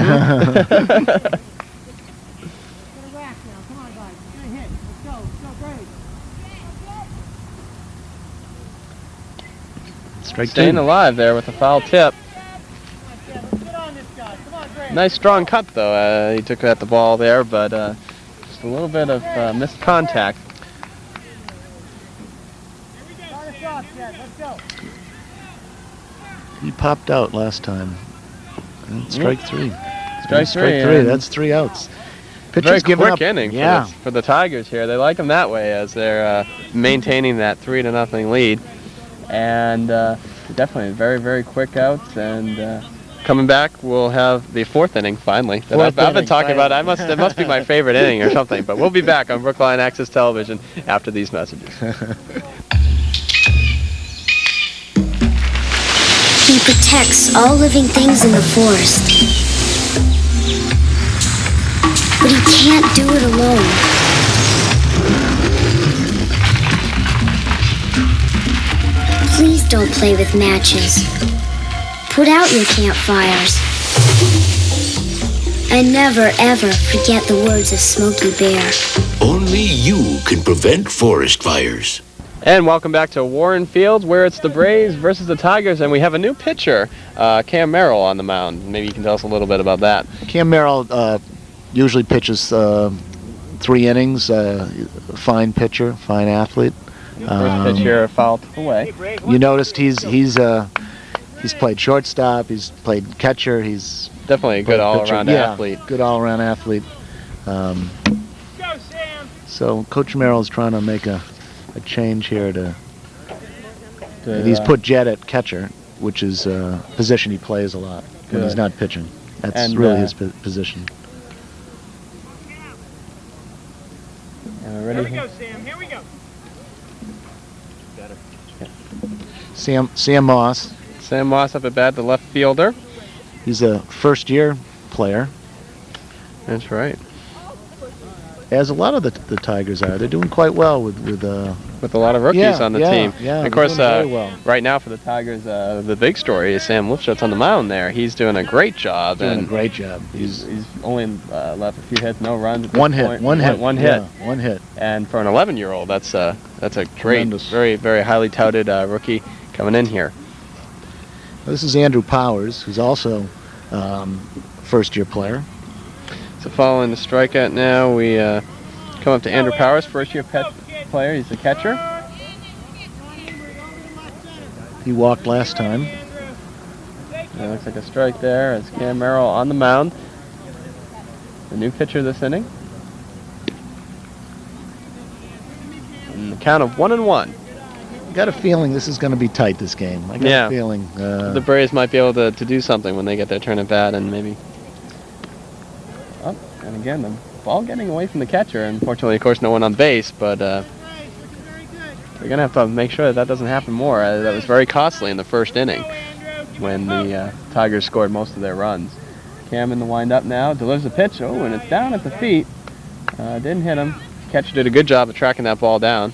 Strike Staying 2. alive there with a foul tip. Nice strong cut though. He took at the ball there, but just a little bit of missed contact. He popped out last time. And strike three. Strike three. That's 3 outs. Pitcher's giving quick up. inning Yeah. for the Tigers here. They like them that way as they're maintaining that 3-0 lead. And definitely very, very quick outs. And coming back, we'll have the 4th inning finally. That I've been talking about. It must be my favorite inning or something. But we'll be back on Brookline Access Television after these messages. He protects all living things in the forest. But he can't do it alone. Please don't play with matches. Put out your campfires. And never, ever forget the words of Smokey Bear. Only you can prevent forest fires. And welcome back to Warren Field, where it's the Braves versus the Tigers, and we have a new pitcher, Cam Merrill, on the mound. Maybe you can tell us a little bit about that. Cam Merrill usually pitches 3 innings. Fine pitcher, fine athlete. First pitch here fouled away. You noticed he's played shortstop. He's played catcher. He's definitely a good all-around athlete. Good all-around athlete. So Coach Merrill's trying to make a change here to he's put Jed at catcher, which is a position he plays a lot when he's not pitching. That's really his position. Ready? Here we go, Sam. Here we go. Sam Moss. Sam Moss up at bat, the left fielder. He's a first-year player. That's right. As a lot of the Tigers are, they're doing quite well with a lot of rookies on the team. Yeah, and of course, right now for the Tigers, the big story is Sam Lipschutz on the mound there. He's doing a great job. He's only left a few hits, no runs. One hit. And for an 11-year-old, that's a great, very, very highly touted rookie coming in here. This is Andrew Powers, who's also first-year player. So following the strikeout now, we come up to Andrew Powers, first-year player. He's the catcher. He walked last time. It looks like a strike there as Cam Merrill on the mound. The new pitcher this inning. And the count of 1-1. I got a feeling this is going to be tight, this game. I got a feeling. The Braves might be able to do something when they get their turn at bat and maybe... Oh, and again, the ball getting away from the catcher. Unfortunately, of course, no one on base, but they're going to have to make sure that doesn't happen more. That was very costly in the first inning when the Tigers scored most of their runs. Cam in the windup now, delivers a pitch. Oh, and it's down at the feet. Didn't hit him. Catcher did a good job of tracking that ball down.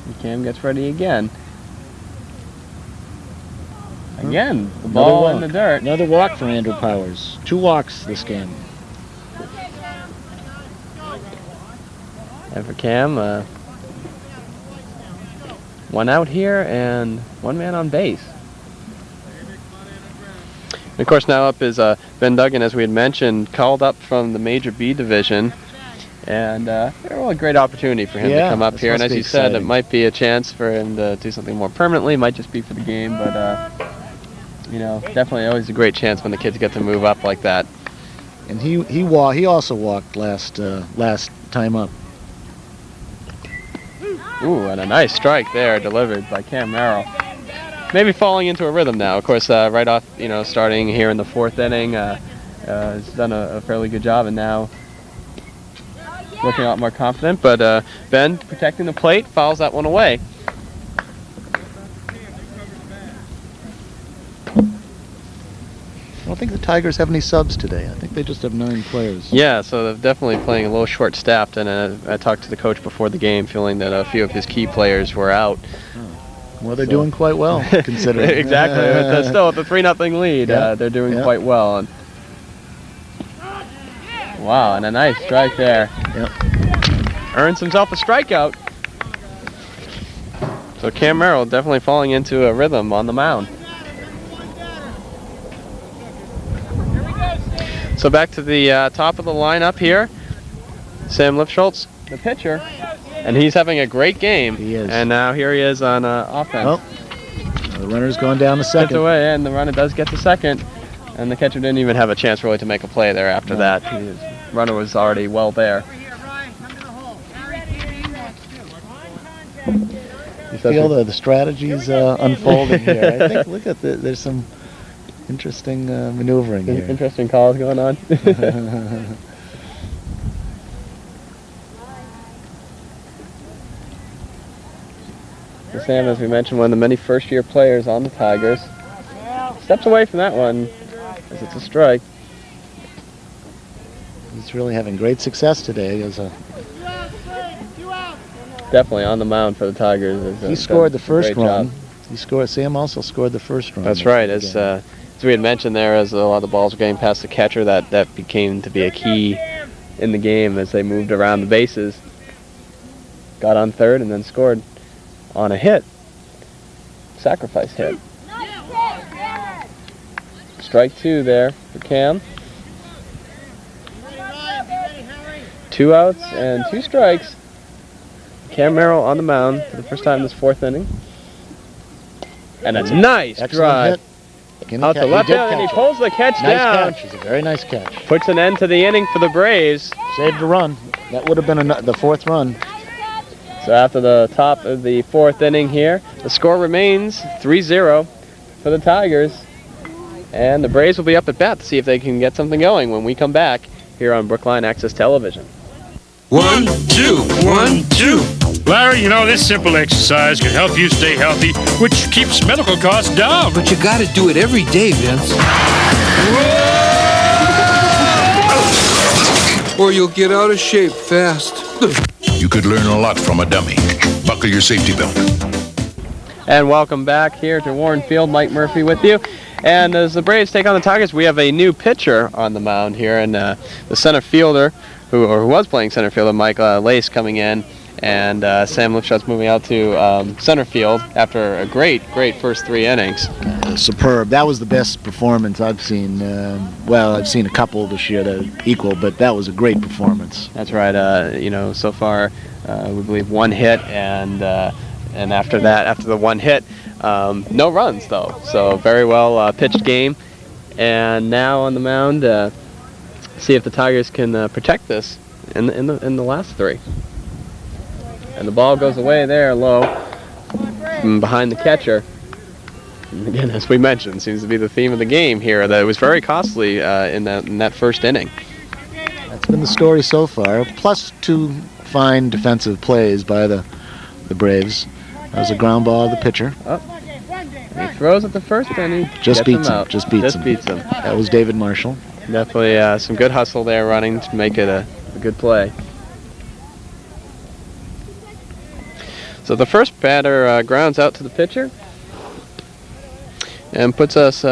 And Cam gets ready again. Again, the ball in the dirt. Another walk for Andrew Powers. 2 walks this game. And for Cam, 1 out here and 1 man on base. And of course, now up is Ben Duggan, as we had mentioned, called up from the Major B division. And a great opportunity for him to come up here. And as you said, it might be a chance for him to do something more permanently. It might just be for the game, but you know, definitely always a great chance when the kids get to move up like that. And he also walked last time up. Ooh, and a nice strike there delivered by Cam Merrill. Maybe falling into a rhythm now. Of course, right off, starting here in the 4th inning, has done a fairly good job, and now looking a lot more confident. But Ben protecting the plate, fouls that one away. I don't think the Tigers have any subs today. I think they just have 9 players. Yeah, so they're definitely playing a little short-staffed, and I talked to the coach before the game, feeling that a few of his key players were out. Well, they're doing quite well, considering. Exactly. But still, with a 3-0 lead, they're doing quite well. And wow, and a nice strike there. Yep. Earns himself a strikeout. So Cam Merrill definitely falling into a rhythm on the mound. So back to the top of the lineup here. Sam Lifschultz, the pitcher, and he's having a great game. He is. And now here he is on offense. Oh, the runner's going down to second. Gets away, and the runner does get to second. And the catcher didn't even have a chance really to make a play there after that. His runner was already well there. You feel the strategy's unfolding here. I think, look at there's some interesting maneuvering here. Interesting calls going on. So Sam, as we mentioned, one of the many first-year players on the Tigers. Steps away from that one as it's a strike. He's really having great success today. Definitely on the mound for the Tigers. He scored the first run. Sam also scored the first run. That's right. As we had mentioned there, as a lot of the balls were getting past the catcher, that became to be a key in the game as they moved around the bases. Got on third and then scored on a hit. Sacrifice hit. Strike two there for Cam. 2 outs and 2 strikes. Cam Merrill on the mound for the first time this 4th inning. And a nice drive out the left field, and he pulls the catch down. Nice catch. It's a very nice catch. Puts an end to the inning for the Braves. Saved a run. That would have been the 4th run. So after the top of the 4th inning here, the score remains 3-0 for the Tigers. And the Braves will be up at bat to see if they can get something going when we come back here on Brookline Access Television. 1, 2, 1, 2. Larry, you know, this simple exercise can help you stay healthy, which keeps medical costs down. But you gotta do it every day, Vince. Or you'll get out of shape fast. You could learn a lot from a dummy. Buckle your safety belt. And welcome back here to Warren Field. Mike Murphy with you. And as the Braves take on the Tigers, we have a new pitcher on the mound here, and the center fielder, who was playing center fielder, Mike Lace, coming in, and Sam Lifschultz moving out to center field after a great first 3 innings. Superb. That was the best performance I've seen. Well, I've seen a couple this year that are equal, but that was a great performance. That's right. You know, so far we believe 1 hit, and after that, after the 1 hit, no runs though. So very well pitched game, and now on the mound, see if the Tigers can protect this in the last 3. And the ball goes away there low from behind the catcher. And again, as we mentioned, seems to be the theme of the game here, that it was very costly in that first inning. That's been the story so far. Plus 2 fine defensive plays by the Braves. That was a ground ball to the pitcher. Oh. He throws at the first inning. Just beats him. Just beats him. That was David Marshall. Definitely some good hustle there running to make it a good play. So the first batter grounds out to the pitcher and puts us,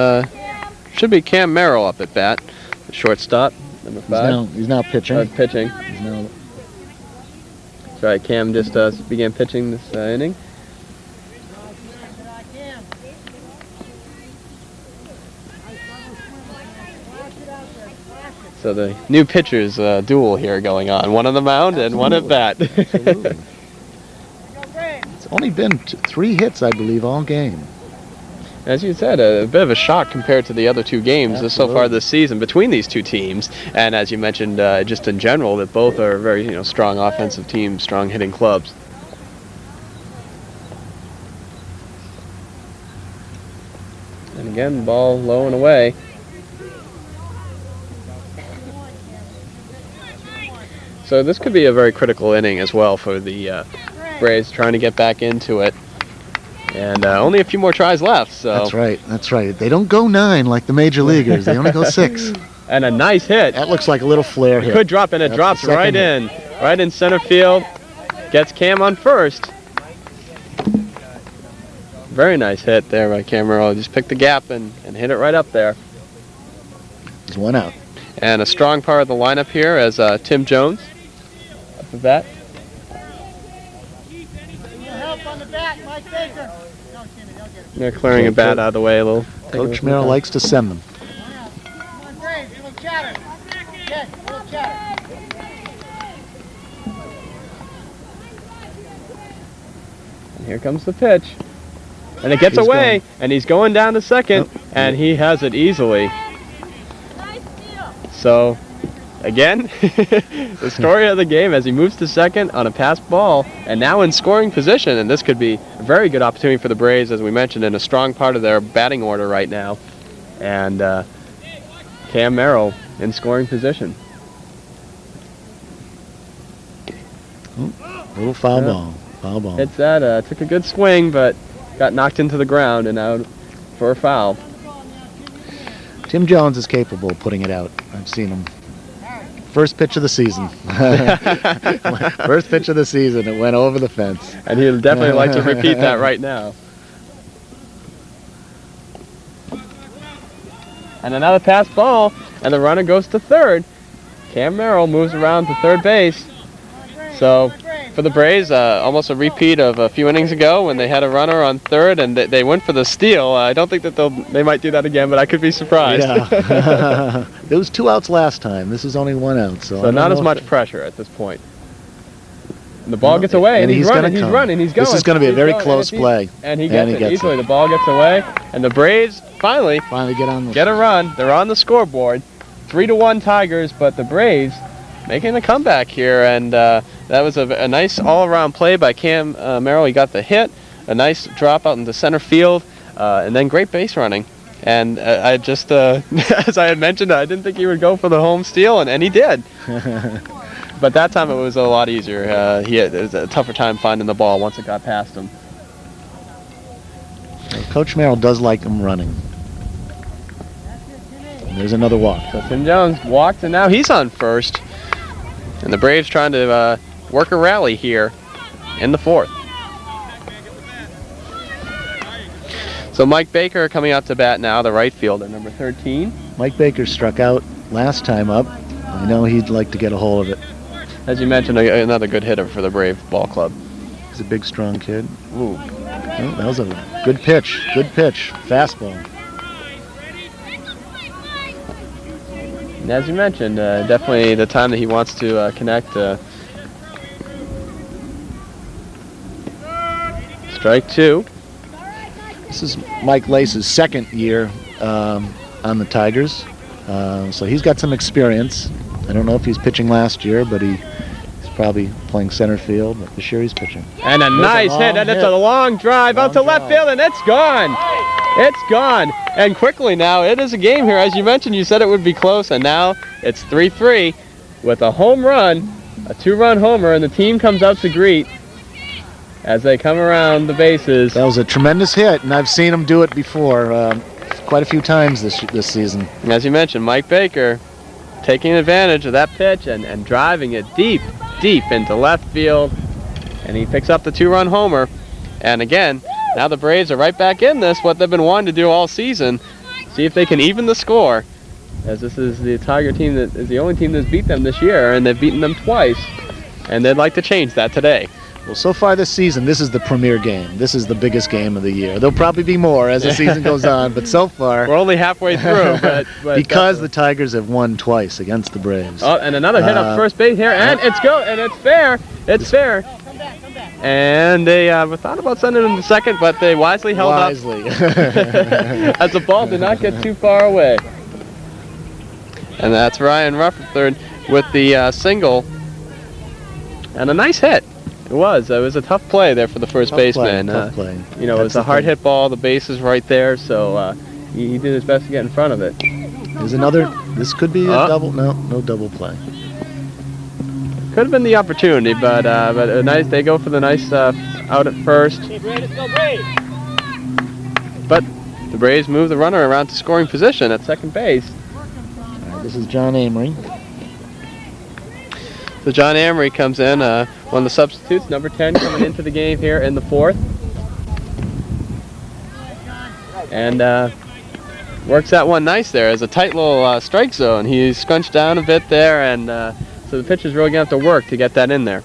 should be Cam Merrill up at bat, the shortstop, number 5. He's now pitching. Pitching. That's right, Cam just began pitching this inning. So the new pitchers duel here going on. One on the mound and one at bat. Absolutely. It's only been 3 hits, I believe, all game. As you said, a bit of a shock compared to the other 2 games so far this season between these 2 teams. And as you mentioned, just in general, that both are very strong offensive teams, strong hitting clubs. And again, ball low and away. So this could be a very critical inning as well for the Braves, trying to get back into it. And only a few more tries left. So That's right. They don't go 9 like the major leaguers. They only go 6. And a nice hit. That looks like a little flare hit. Could drop, and it drops right in center field. Gets Cam on first. Very nice hit there by Cam Merrill. Just picked the gap and hit it right up there. There's 1 out. And a strong part of the lineup here as Tim Jones up the bat. Help on the bat, Mike Baker. No, Timmy, they'll get it. They're clearing a bat out of the way a little. Coach Merrill likes to send them. Come on, Braves, a little chatter. Yes, a little chatter. And here comes the pitch. And it gets away, and he's going down to second, and he has it easily. So, again, the story of the game as he moves to second on a passed ball, and now in scoring position, and this could be a very good opportunity for the Braves, as we mentioned, in a strong part of their batting order right now. And Cam Merrill in scoring position. Little foul ball. Foul ball. It's that, took a good swing, but got knocked into the ground and out for a foul. Tim Jones is capable of putting it out. I've seen him. First pitch of the season. First pitch of the season. It went over the fence. And he'd definitely like to repeat that right now. And another pass ball, and the runner goes to third. Cam Merrill moves around to third base. So for the Braves, almost a repeat of a few innings ago when they had a runner on third and they went for the steal. I don't think that they might do that again, but I could be surprised. Yeah. It was 2 outs last time. This is only 1 out. So not as much pressure at this point. And the ball gets away, and he's running, he's going. This is going to be a very close play. And he gets it easily. The ball gets away, and the Braves finally get a run. They're on the scoreboard. 3-1 Tigers, but the Braves making a comeback here, and that was a nice all-around play by Cam Merrill. He got the hit, a nice drop out into center field, and then great base running. And I just, as I had mentioned, I didn't think he would go for the home steal, and he did. But that time it was a lot easier. It was a tougher time finding the ball once it got past him. Coach Merrill does like him running. And there's another walk. So Tim Jones walked, and now he's on first. And the Braves trying to work a rally here in the fourth. So Mike Baker coming out to bat now, the right fielder, number 13. Mike Baker struck out last time up. I know he'd like to get a hold of it. As you mentioned, another good hitter for the Brave ball club. He's a big, strong kid. Ooh. Oh, that was a good pitch. Good pitch. Fastball. And as you mentioned, definitely the time that he wants to connect. Strike two. This is Mike Lace's second year on the Tigers, so he's got some experience. I don't know if he's pitching last year, but he's probably playing center field. But this year he's pitching. And a nice hit, and it's a long drive out to left field, and it's gone. It's gone. And quickly now, it is a game here. As you mentioned, you said it would be close, and now it's 3-3 with a home run, a 2-run homer, and the team comes out to greet as they come around the bases. That was a tremendous hit, and I've seen him do it before quite a few times this season. And as you mentioned, Mike Baker taking advantage of that pitch and driving it deep into left field, and he picks up the 2-run homer. And again, now the Braves are right back in this, what they've been wanting to do all season. See if they can even the score, as this is the Tiger team that is the only team that's beat them this year, and they've beaten them twice, and they'd like to change that today. Well, so far this season, this is the premier game. This is the biggest game of the year. There'll probably be more as the season goes on, but so far... We're only halfway through, but because the Tigers have won twice against the Braves. Oh, and another hit up first base here, and it's fair. It's fair. And they thought about sending him to second, but they wisely held up. As the ball did not get too far away. And that's Ryan Rutherford with the single. And a nice hit. It was a tough play there for the first baseman. Tough play. You know, it was a hard hit ball. The base is right there, so he did his best to get in front of it. There's another. This could be a double. No double play. Could have been the opportunity, but a nice. They go for the nice out at first. But the Braves move the runner around to scoring position at second base. All right, this is John Amory. So John Amory comes in, one of the substitutes, number 10, coming into the game here in the fourth. And works that one nice there. It's a tight little strike zone. He's scrunched down a bit there, and so the pitcher's really going to have to work to get that in there.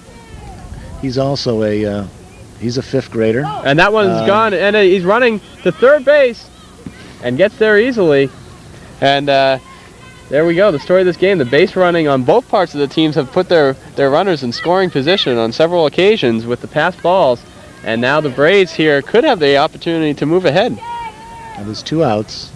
He's also He's a 5th grader. And that one's gone, and he's running to third base and gets there easily. And there we go, the story of this game. The base running on both parts of the teams have put their runners in scoring position on several occasions with the passed balls. And now the Braves here could have the opportunity to move ahead. Now there's 2 outs.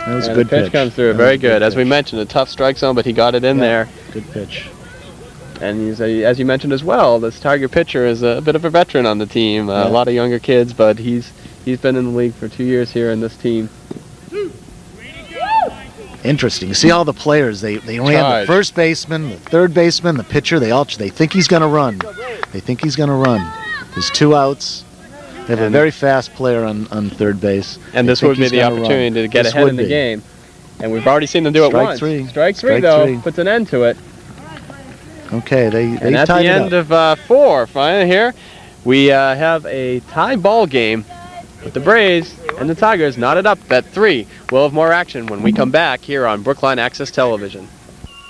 That was a good pitch. Comes through, very good. As we mentioned, a tough strike zone, but he got it in there. Good pitch. And he's as you mentioned as well, this Tiger pitcher is a bit of a veteran on the team. A lot of younger kids, but he's been in the league for 2 years here in this team. Interesting. You see all the players. They ran the first baseman, the third baseman, the pitcher. They think he's going to run. They think he's going to run. There's 2 outs. They have a very fast player on third base. And this would be the opportunity to get ahead in the game. And we've already seen them do it once. Strike three, though, puts an end to it. Okay, they and at the end of 4, finally here, we have a tie ball game with the Braves and the Tigers knotted up at 3. We'll have more action when we come back here on Brookline Access Television.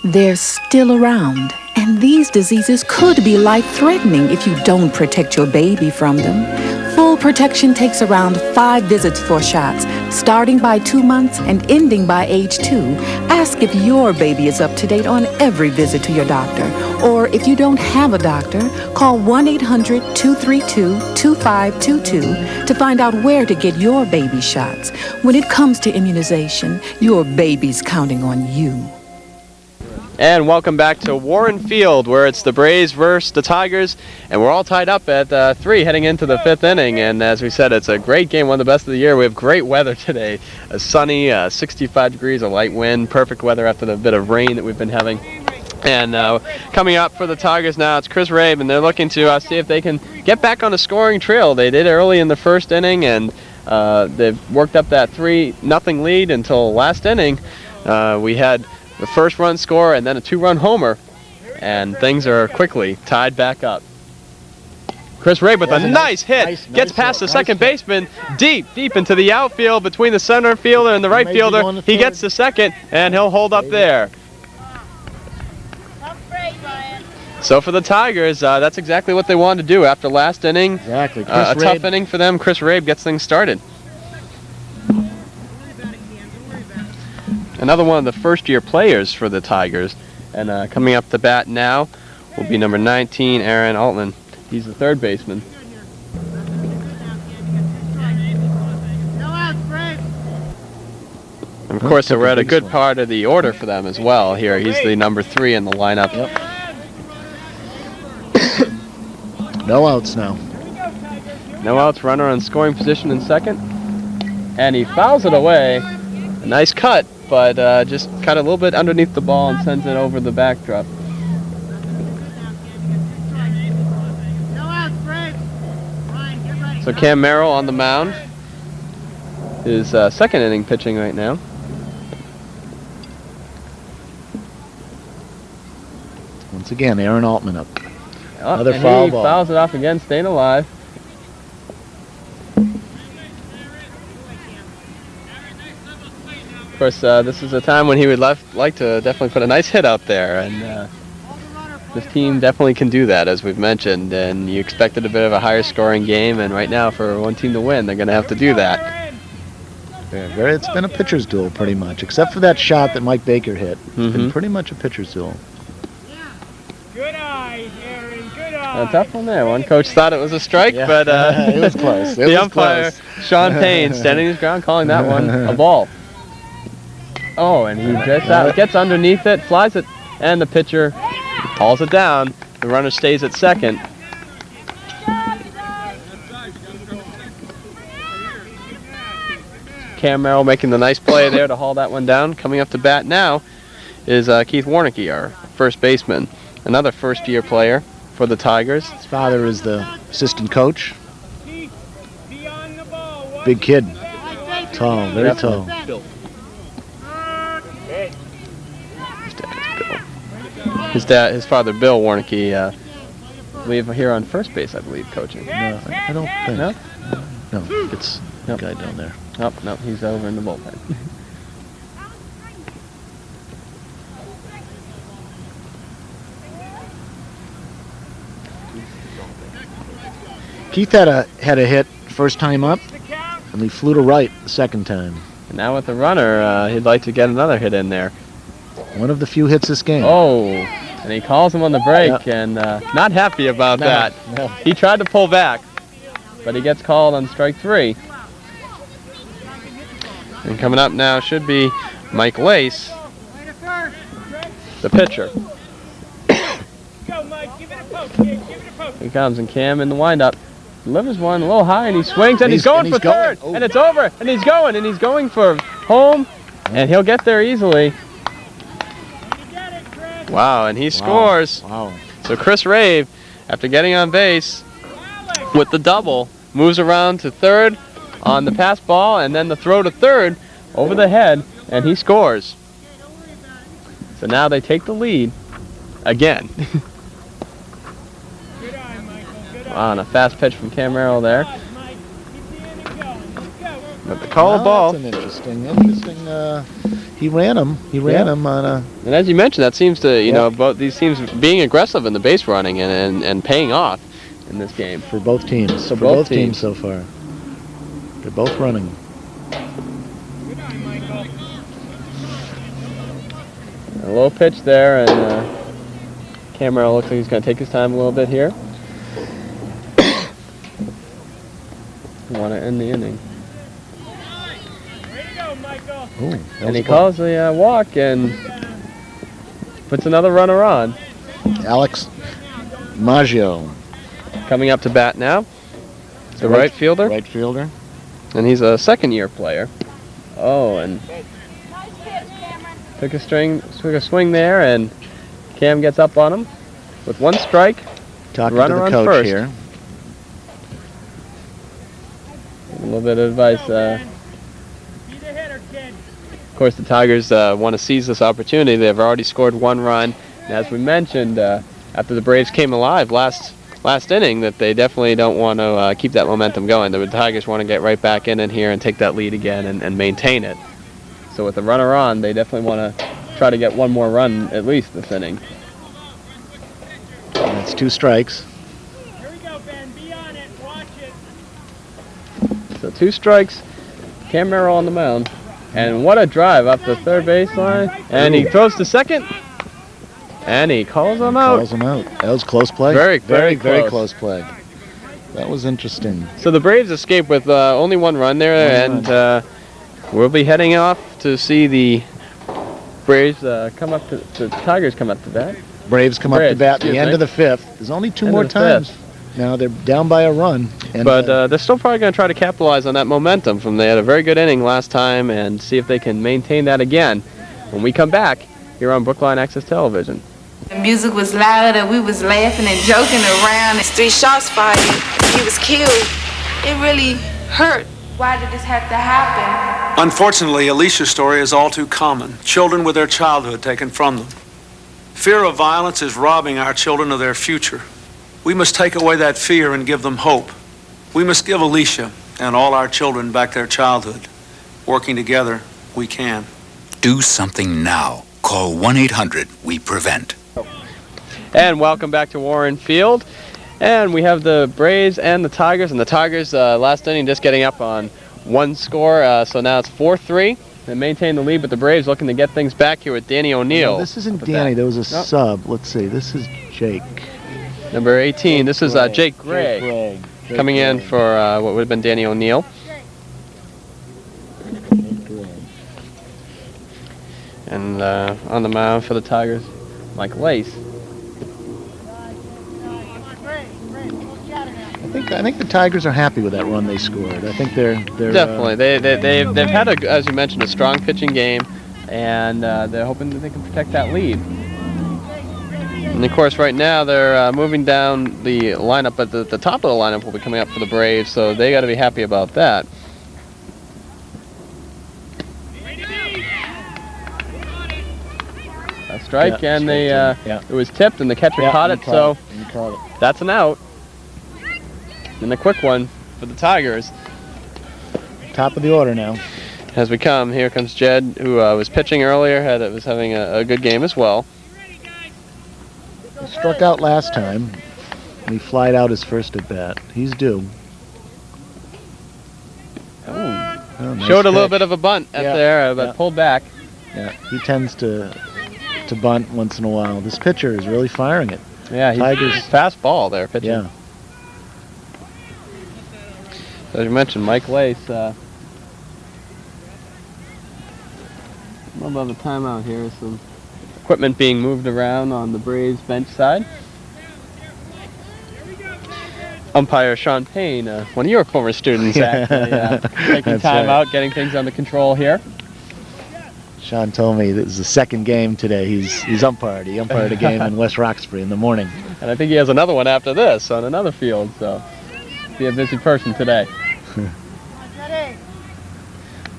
They're still around, and these diseases could be life-threatening if you don't protect your baby from them. Full protection takes around 5 visits for shots, starting by 2 months and ending by age 2. Ask if your baby is up to date on every visit to your doctor. Or if you don't have a doctor, call 1-800-232-2522 to find out where to get your baby shots. When it comes to immunization, your baby's counting on you. And welcome back to Warren Field, where it's the Braves versus the Tigers, and we're all tied up at 3 heading into the 5th inning. And as we said, it's a great game, one of the best of the year. We have great weather today, a sunny 65 degrees, a light wind, perfect weather after the bit of rain that we've been having. And coming up for the Tigers now, it's Chris Rabe, and they're looking to see if they can get back on a scoring trail. They did early in the 1st inning, and they've worked up that 3-0 lead until last inning. We had the first run score and then a 2-run homer, and things are quickly tied back up. Chris Rabe with a nice hit, gets past the second baseman, deep into the outfield between the center fielder and the right fielder. He gets to second, and he'll hold up there. So for the Tigers, that's exactly what they wanted to do after last inning. Exactly. A tough inning for them. Chris Rabe gets things started. Another one of the first-year players for the Tigers. And coming up to bat now will be number 19, Aaron Altman. He's the third baseman. And of course, we're at a good part of the order for them as well here. He's the number 3 in the lineup. No outs now. No outs, runner in scoring position in second. And he fouls it away. A nice cut, but just cut a little bit underneath the ball and sends it over the backdrop. So Cam Merrill on the mound. His second inning pitching right now. Once again, Aaron Altman up. Another foul ball. He fouls it off again, staying alive. Of course, this is a time when he would like to definitely put a nice hit out there, and this team definitely can do that, as we've mentioned. And you expected a bit of a higher scoring game, and right now, for one team to win, they're going to have to do that. Yeah, it's been a pitcher's duel pretty much, except for that shot that Mike Baker hit. It's been pretty much a pitcher's duel. Good eye, Aaron. Good eye. A tough one there. One coach thought it was a strike, but it was close. The umpire, Sean Payne, standing his ground, calling that one a ball. Oh, and he just gets underneath it, flies it, and the pitcher hauls it down. The runner stays at second. Cam Merrill making the nice play there to haul that one down. Coming up to bat now is Keith Warnicki, our first baseman. Another first-year player for the Tigers. His father is the assistant coach. Big kid. Tall, very tall. His father, Bill Warnicki, I believe here on first base, I believe, coaching. No, I don't think. No? No, it's the guy down there. No, he's over in the bullpen. Keith had a hit first time up, and he flew to right the second time. And now with the runner, he'd like to get another hit in there. One of the few hits this game. Oh, and he calls him on the break, and not happy about that. No. He tried to pull back, but he gets called on strike 3. And coming up now should be Mike Lace, the pitcher. Go, Mike. Give it a poke, kid. Give it a poke. Here comes, and Cam in the windup. Delivers one a little high, and he swings, and he's going for third. Oh. And it's over, and he's going for home, and he'll get there easily. Wow, and he scores. Wow. So Chris Rave, after getting on base with the double, moves around to third on the pass ball, and then the throw to third over the head, and he scores. So now they take the lead again. Wow, and a fast pitch from Cam Merrill there. But the call of ball. That's an interesting. He ran him. He ran him on a. And as you mentioned, that seems to, you know, both these teams being aggressive in the base running and paying off in this game. For both teams. For both teams so far. They're both running. A low pitch there, and Cam Merrill looks like he's going to take his time a little bit here. Want to end the inning. Ooh, and he calls the walk and puts another runner on. Alex Maggio. Coming up to bat now. The right fielder. Right fielder. And he's a second-year player. Oh, and took a swing there, and Cam gets up on him with one strike. Talking runner to the on coach first. here. A little bit of advice. Of course, the Tigers want to seize this opportunity. They've already scored one run. And as we mentioned, after the Braves came alive last inning, that they definitely don't want to keep that momentum going. The Tigers want to get right back in here and take that lead again and maintain it. So with the runner on, they definitely want to try to get one more run at least this inning. That's 2 strikes. Here we go, Ben. Be on it. Watch it. So 2 strikes, Cam Merrill on the mound. And what a drive up the third baseline. And he throws to second. And he calls him out. Calls him out. That was close play. Very close play. That was interesting. So the Braves escape with only one run there, and we'll be heading off to see the Braves come up to the Tigers come up to bat. Braves come up to bat at the end of the 5th. There's only 2 more times. Now they're down by a run. And, but they're still probably going to try to capitalize on that momentum from they had a very good inning last time and see if they can maintain that again when we come back here on Brookline Access Television. The music was loud and we was laughing and joking around. There's 3 shots fired. He was killed. It really hurt. Why did this have to happen? Unfortunately, Alicia's story is all too common. Children with their childhood taken from them. Fear of violence is robbing our children of their future. We must take away that fear and give them hope. We must give Alicia and all our children back their childhood. Working together, we can. Do something now. Call 1-800-WE-PREVENT. And welcome back to Warren Field. And we have the Braves and the Tigers. And the Tigers last inning just getting up on 1 score. So now it's 4-3. They maintain the lead, but the Braves looking to get things back here with Danny O'Neill. No, this isn't Danny. There was a sub. Let's see. This is Jake. Number 18. This is Jake Gray. Coming in for what would have been Danny O'Neill. And on the mound for the Tigers, Mike Lace. I think the Tigers are happy with that run they scored. I think they're definitely they've had as you mentioned, a strong pitching game, and they're hoping that they can protect that lead. And of course, right now they're moving down the lineup, but the top of the lineup will be coming up for the Braves, so they got to be happy about that. A strike, and it was tipped, and the catcher caught it, so that's an out. And a quick one for the Tigers. Top of the order now. As we come, here comes Jed, who was pitching earlier, was having a good game as well. He struck out last time. And he flied out his first at bat. He's due. Oh, nice showed a little pitch. bit of a bunt up there, but pulled back. Yeah, he tends to bunt once in a while. This pitcher is really firing it. Yeah, he's fast ball there pitching. Yeah. So as you mentioned, Mike Lace. A little bit of a timeout here. Some equipment being moved around on the Braves bench side. Umpire Sean Payne, one of your former students, actually, taking time out, getting things under control here. Sean told me this is the second game today. He's umpired. He umpired a game in West Roxbury in the morning. And I think he has another one after this on another field, so be a busy person today.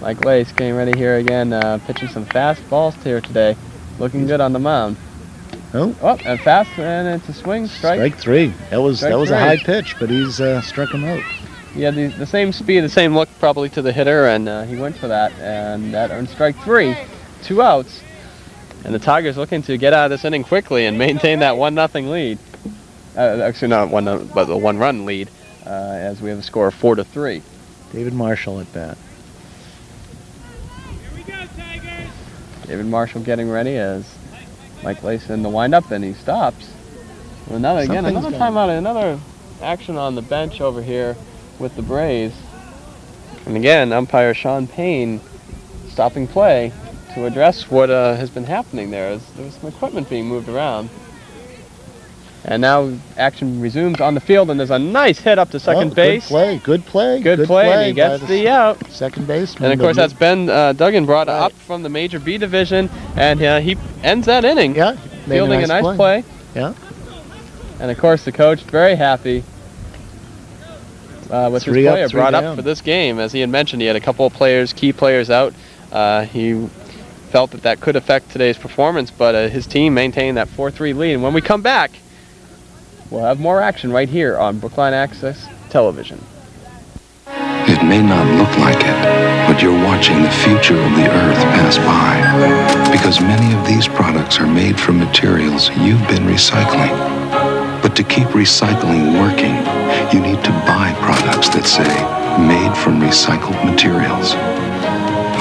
Mike Lace getting ready here again, pitching some fast balls here today. Looking good on the mound. Oh, and fast, and it's a swing, strike 3. That was Strike a three. high pitch, but he's struck him out. Yeah, the same speed, the same look probably to the hitter, and he went for that, and that earned strike 3. 2 outs, and the Tigers looking to get out of this inning quickly and maintain that 1-0 lead. Actually, not 1-0, but the 1-run lead, as we have a score of 4-3. David Marshall at bat. David Marshall getting ready as Mike Lace in the windup, and he stops. Another timeout, another action on the bench over here with the Braves. And again, umpire Sean Payne stopping play to address what has been happening there. There was some equipment being moved around. And now action resumes on the field, and there's a nice hit up to second base. Good play. Good play, and he gets the out. Second baseman. And of course, that's Ben Duggan brought up from the Major B division, and he ends that inning. Yeah, fielding a nice play. Yeah. And of course, the coach very happy with his player brought up for this game. As he had mentioned, he had a couple of key players out. He felt that could affect today's performance, but his team maintained that 4-3 lead. And when we come back, we'll have more action right here on Brookline Access Television. It may not look like it, but you're watching the future of the Earth pass by. Because many of these products are made from materials you've been recycling. But to keep recycling working, you need to buy products that say, made from recycled materials.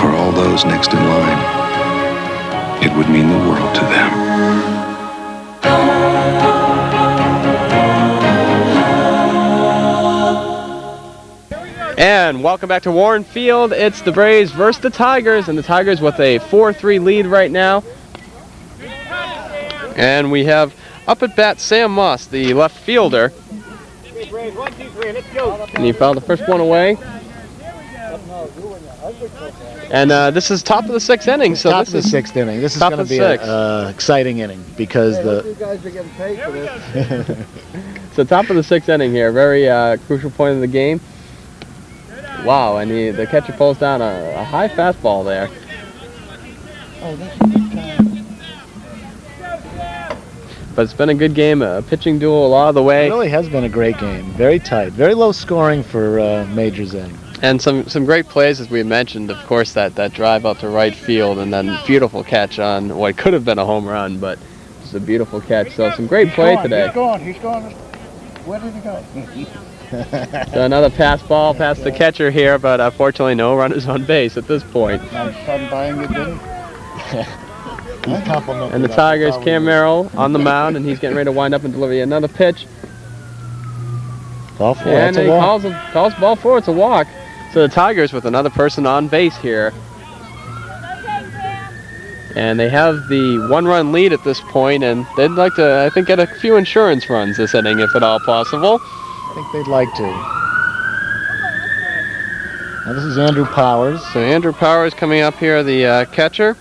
For all those next in line, it would mean the world to them. And welcome back to Warren Field. It's the Braves versus the Tigers, and the Tigers with a 4-3 lead right now. And we have up at bat Sam Moss, the left fielder. And he fouled the first one away. And this is top of the 6th inning. So top of the 6th inning. This is going to be an exciting inning because you guys are getting paid for this. So top of the 6th inning here, very crucial point of the game. Wow, and the catcher pulls down a high fastball there. Oh, that's a good time. But it's been a good game, a pitching duel a lot of the way. It really has been a great game. Very tight, very low scoring for Major's end. And some great plays, as we mentioned. Of course, that drive out to right field, and then beautiful catch on what could have been a home run, but just a beautiful catch. So some great play today. He's going. Where did he go? So another pass ball past the catcher here, but unfortunately no runners on base at this point. Nice son buying it, didn't he? And the Tigers, Cam Merrill on the mound, and he's getting ready to wind up and deliver another pitch. Ball 4, and that's a he walk. calls ball 4, it's a walk. So the Tigers with another person on base here. And they have the 1-run lead at this point, and they'd like to, I think, get a few insurance runs this inning, if at all possible. I think they'd like to. Now this is Andrew Powers. So Andrew Powers coming up here, the catcher.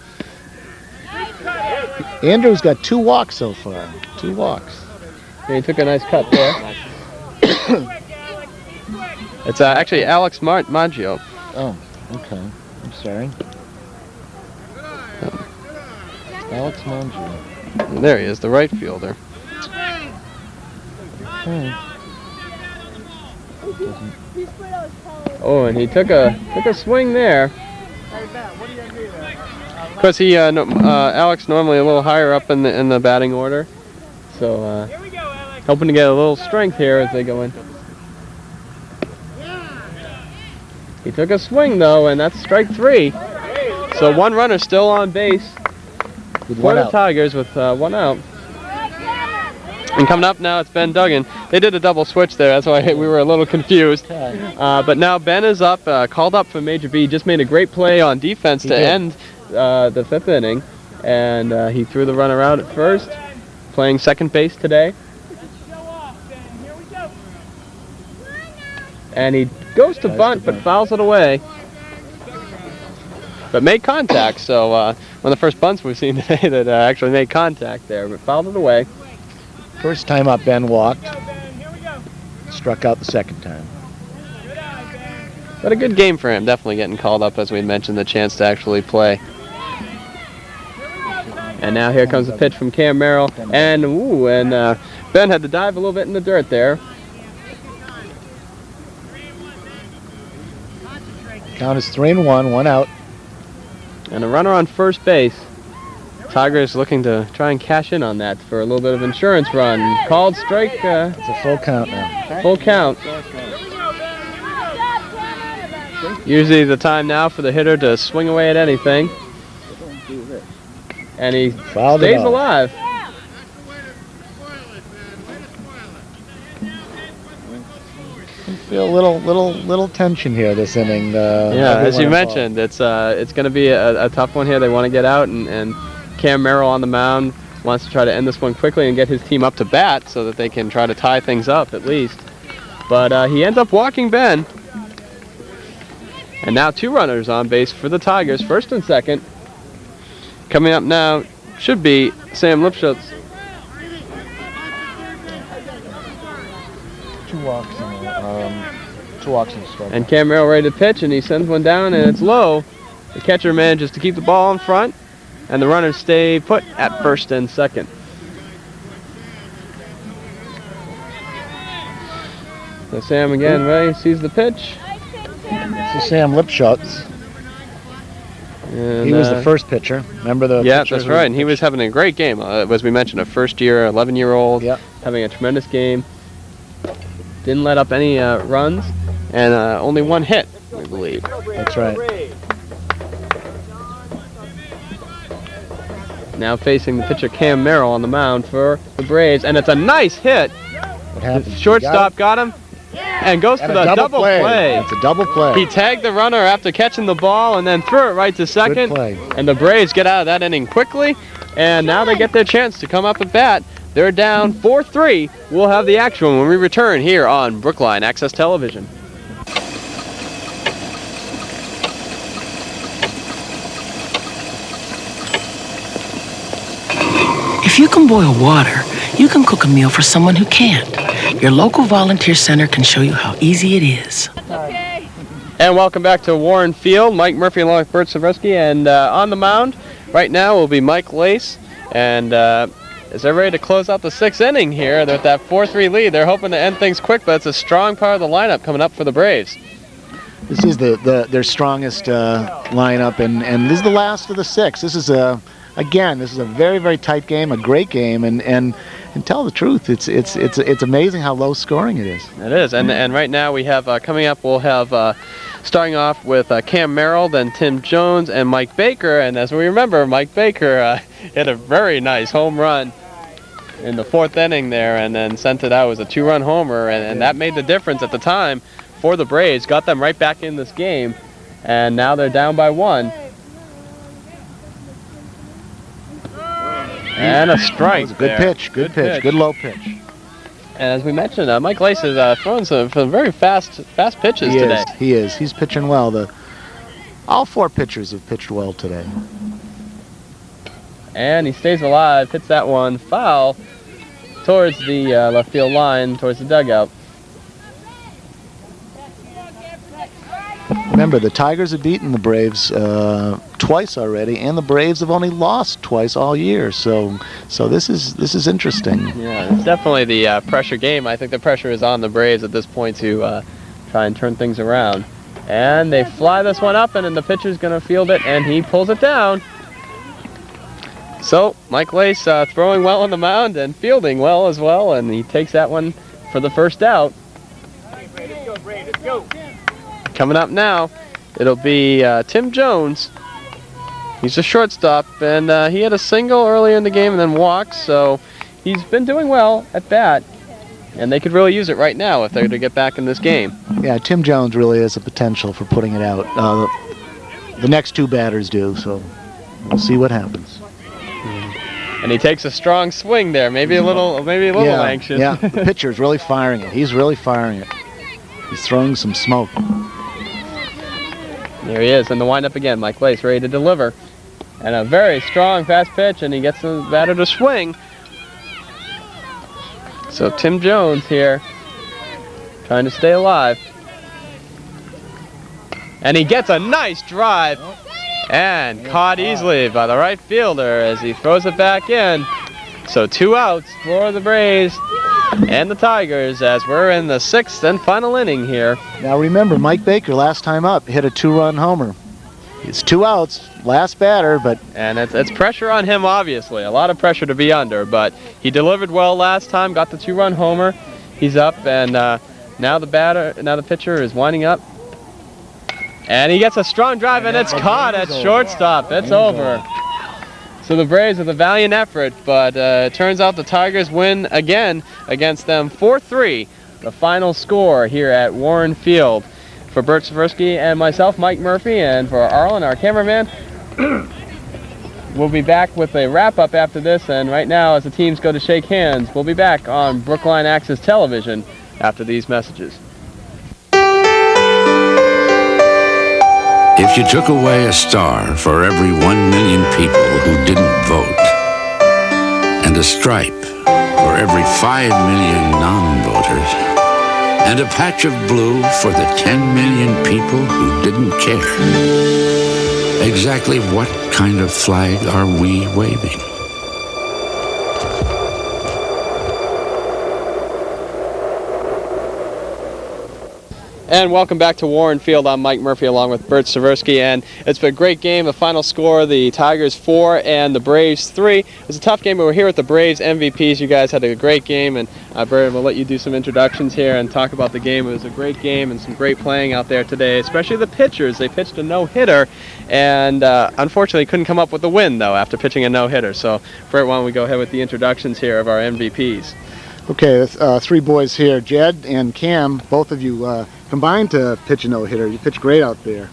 Andrew's got 2 walks so far. 2 walks. Yeah, he took a nice cut there. It's actually Alex Maggio. Oh, okay. I'm sorry. Alex Maggio. There he is, the right fielder. Okay. Oh, and he took a swing there. Of course, Alex normally a little higher up in the batting order, so Hoping to get a little strength here as they go in. He took a swing though, and that's strike 3. So one runner still on base for the Tigers with 1 out. And coming up now, it's Ben Duggan. They did a double switch there, that's why we were a little confused. But now Ben is up, called up for Major B. Just made a great play on defense to end the 5th inning. And he threw the runner out at first, playing second base today. And he goes to bunt, but fouls it away. But made contact, so one of the first bunts we've seen today that actually made contact there, but fouled it away. First time up, Ben walked. Struck out the second time. But a good game for him, definitely getting called up, as we mentioned, the chance to actually play. And now here comes the pitch from Cam Merrill, and Ben had to dive a little bit in the dirt there. Count is 3-1, 1 out. And a runner on first base. Tigers looking to try and cash in on that for a little bit of insurance run. Called strike. It's a full count now. Full count. Usually the time now for the hitter to swing away at anything. And he stays alive. Feel a little tension here this inning. As you mentioned, it's going to be a tough one here. They want to get out, and Cam Merrill on the mound wants to try to end this one quickly and get his team up to bat so that they can try to tie things up at least. But he ends up walking Ben. And now 2 runners on base for the Tigers, first and second. Coming up now should be Sam Lipschutz. 2 walks and a strike. And Cam Merrill ready to pitch, and he sends one down, and it's low. The catcher manages to keep the ball in front, and the runners stay put at first and second. So Sam again, Ray sees the pitch. This is Sam Lipschutz. And, he was the first pitcher. Remember the Yeah, that's right. And he was having a great game. As we mentioned, a first-year, 11-year-old, having a tremendous game. Didn't let up any runs, and only 1 hit, we believe. That's right. Now facing the pitcher Cam Merrill on the mound for the Braves, and it's a nice hit. What happened? The shortstop got him, and goes for the double play. It's a double play. He tagged the runner after catching the ball, and then threw it right to second. Good play. And the Braves get out of that inning quickly, and now they get their chance to come up at bat. They're down 4-3. We'll have the action when we return here on Brookline Access Television. If you can boil water, you can cook a meal for someone who can't. Your local volunteer center can show you how easy it is. And welcome back to Warren Field. Mike Murphy along with Bert Savreski, and on the mound right now will be Mike Lace. And as they're ready to close out the 6th inning here, they're at that 4-3 lead. They're hoping to end things quick, but it's a strong part of the lineup coming up for the Braves. This is their strongest lineup, and this is the last of the 6. This is again, this is a very, very tight game, a great game, and tell the truth, it's amazing how low scoring it is. It is, and right now we have coming up, we'll have starting off with Cam Merrill, then Tim Jones and Mike Baker, and as we remember, Mike Baker hit a very nice home run in the 4th inning there, and then sent it out as a 2-run homer, and that made the difference at the time for the Braves, got them right back in this game, and now they're down by 1. And a strike. Good pitch, good pitch, good low pitch. And as we mentioned, Mike Lace is throwing some very fast pitches today. He is. He's pitching well. All 4 pitchers have pitched well today. And he stays alive, hits that one foul towards the left field line, towards the dugout. Remember, the Tigers have beaten the Braves twice already, and the Braves have only lost twice all year. So this is interesting. Yeah, it's definitely the pressure game. I think the pressure is on the Braves at this point to try and turn things around. And they fly this one up, and then the pitcher's going to field it, and he pulls it down. So Mike Lace throwing well on the mound and fielding well as well, and he takes that one for the first out. Coming up now, it'll be Tim Jones. He's a shortstop, and he had a single earlier in the game and then walked, so he's been doing well at bat, and they could really use it right now if they're to get back in this game. Yeah, Tim Jones really is a potential for putting it out. The next two batters do, so we'll see what happens. And he takes a strong swing there, maybe a little anxious. Yeah, the pitcher's really firing it. He's really firing it. He's throwing some smoke. There he is, and the windup again. Mike Lace ready to deliver. And a very strong fast pitch, and he gets the batter to swing. So Tim Jones here, trying to stay alive. And he gets a nice drive, and caught easily by the right fielder as he throws it back in. So 2 outs for the Braves and the Tigers as we're in the 6th and final inning here. Now remember, Mike Baker last time up hit a 2-run homer. It's 2 outs, last batter, but... And it's pressure on him, obviously. A lot of pressure to be under, but he delivered well last time, got the 2-run homer. He's up, and now the pitcher is winding up. And he gets a strong drive, and it's caught at shortstop. It's over. So the Braves with a valiant effort, but it turns out the Tigers win again against them 4-3. The final score here at Warren Field. For Bert Seversky and myself, Mike Murphy, and for Arlen, our cameraman, we'll be back with a wrap-up after this, and right now, as the teams go to shake hands, we'll be back on Brookline Access Television after these messages. If you took away a star for every 1 million people who didn't vote, and a stripe for every 5 million non-voters, and a patch of blue for the 10 million people who didn't care, exactly what kind of flag are we waving? And welcome back to Warren Field. I'm Mike Murphy along with Bert Seversky, and it's been a great game. The final score, the Tigers 4 and the Braves 3. It was a tough game, but we're here with the Braves MVPs. You guys had a great game, and Bert, we'll let you do some introductions here and talk about the game. It was a great game and some great playing out there today, especially the pitchers. They pitched a no-hitter, and unfortunately couldn't come up with the win, though, after pitching a no-hitter. So, Bert, why don't we go ahead with the introductions here of our MVPs. Okay, 3 boys here, Jed and Cam, both of you combined to pitch a no-hitter. You pitched great out there.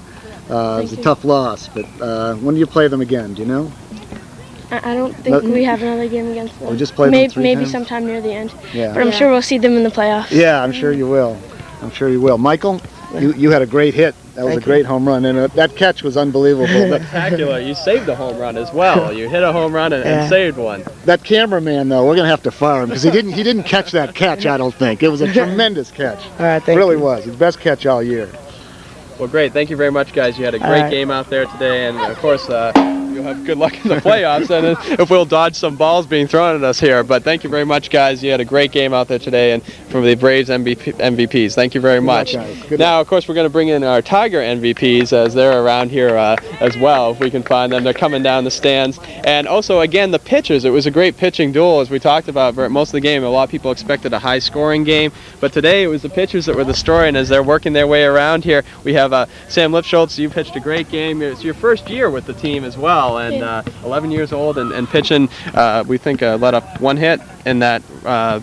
It was a tough loss, but when do you play them again, do you know? I don't think we have another game against them. We just played them 3 maybe times? sometime near the end. Yeah. But I'm sure we'll see them in the playoffs. Yeah, I'm sure you will. I'm sure you will. Michael, you had a great hit. That was a great home run, and that catch was unbelievable. Spectacular. You saved a home run as well. You hit a home run and saved one. That cameraman, though, we're going to have to fire him because he didn't catch that catch, I don't think. It was a tremendous catch. All right, thank you. It really was. His best catch all year. Well, great. Thank you very much, guys. You had a great game out there today, and of course, you'll have good luck in the playoffs, and if we'll dodge some balls being thrown at us here. But thank you very much, guys. You had a great game out there today, and from the Braves MVPs. Thank you very much. Now, of course, we're going to bring in our Tiger MVPs as they're around here as well, if we can find them. They're coming down the stands. And also, again, the pitchers. It was a great pitching duel, as we talked about most of the game. A lot of people expected a high-scoring game, but today it was the pitchers that were the story, and as they're working their way around here, we have Sam Lipschultz. You pitched a great game. It's your first year with the team as well, and 11 years old and pitching. We think let up 1 hit in that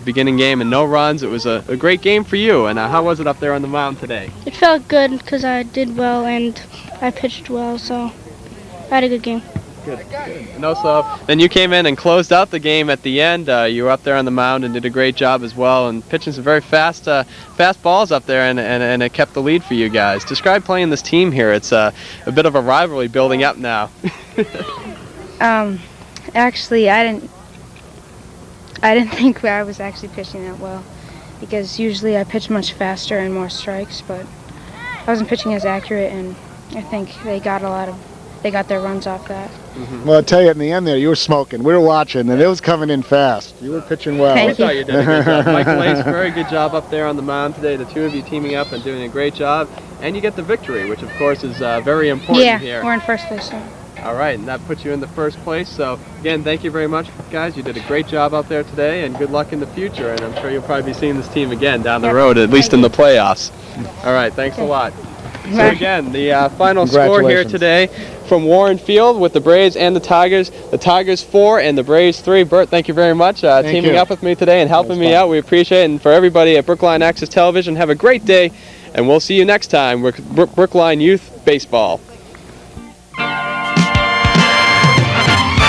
beginning game and no runs. It was a great game for you. And how was it up there on the mound today? It felt good because I did well and I pitched well, so I had a good game. Good. And also, then you came in and closed out the game at the end. You were up there on the mound and did a great job as well, and pitching some very fast balls up there, and it kept the lead for you guys. Describe playing this team here. It's a bit of a rivalry building up now. Actually, I didn't think I was actually pitching that well, because usually I pitch much faster and more strikes, but I wasn't pitching as accurate, and I think they got their runs off that. Mm-hmm. Well, I'll tell you, in the end there, you were smoking. We were watching, and it was coming in fast. You were pitching well. I thought you did a good job. Michael Lace, very good job up there on the mound today. The 2 of you teaming up and doing a great job. And you get the victory, which, of course, is very important here. Yeah, we're in first place. So. All right, and that puts you in the first place. So, again, thank you very much, guys. You did a great job out there today, and good luck in the future. And I'm sure you'll probably be seeing this team again down the road, at least in the playoffs. All right, thanks a lot. So, again, the final score here today from Warren Field with the Braves and the Tigers 4 and the Braves 3. Bert, thank you very much teaming up with me today and helping me out. We appreciate it. And for everybody at Brookline Access Television, have a great day, and we'll see you next time with Brookline Youth Baseball.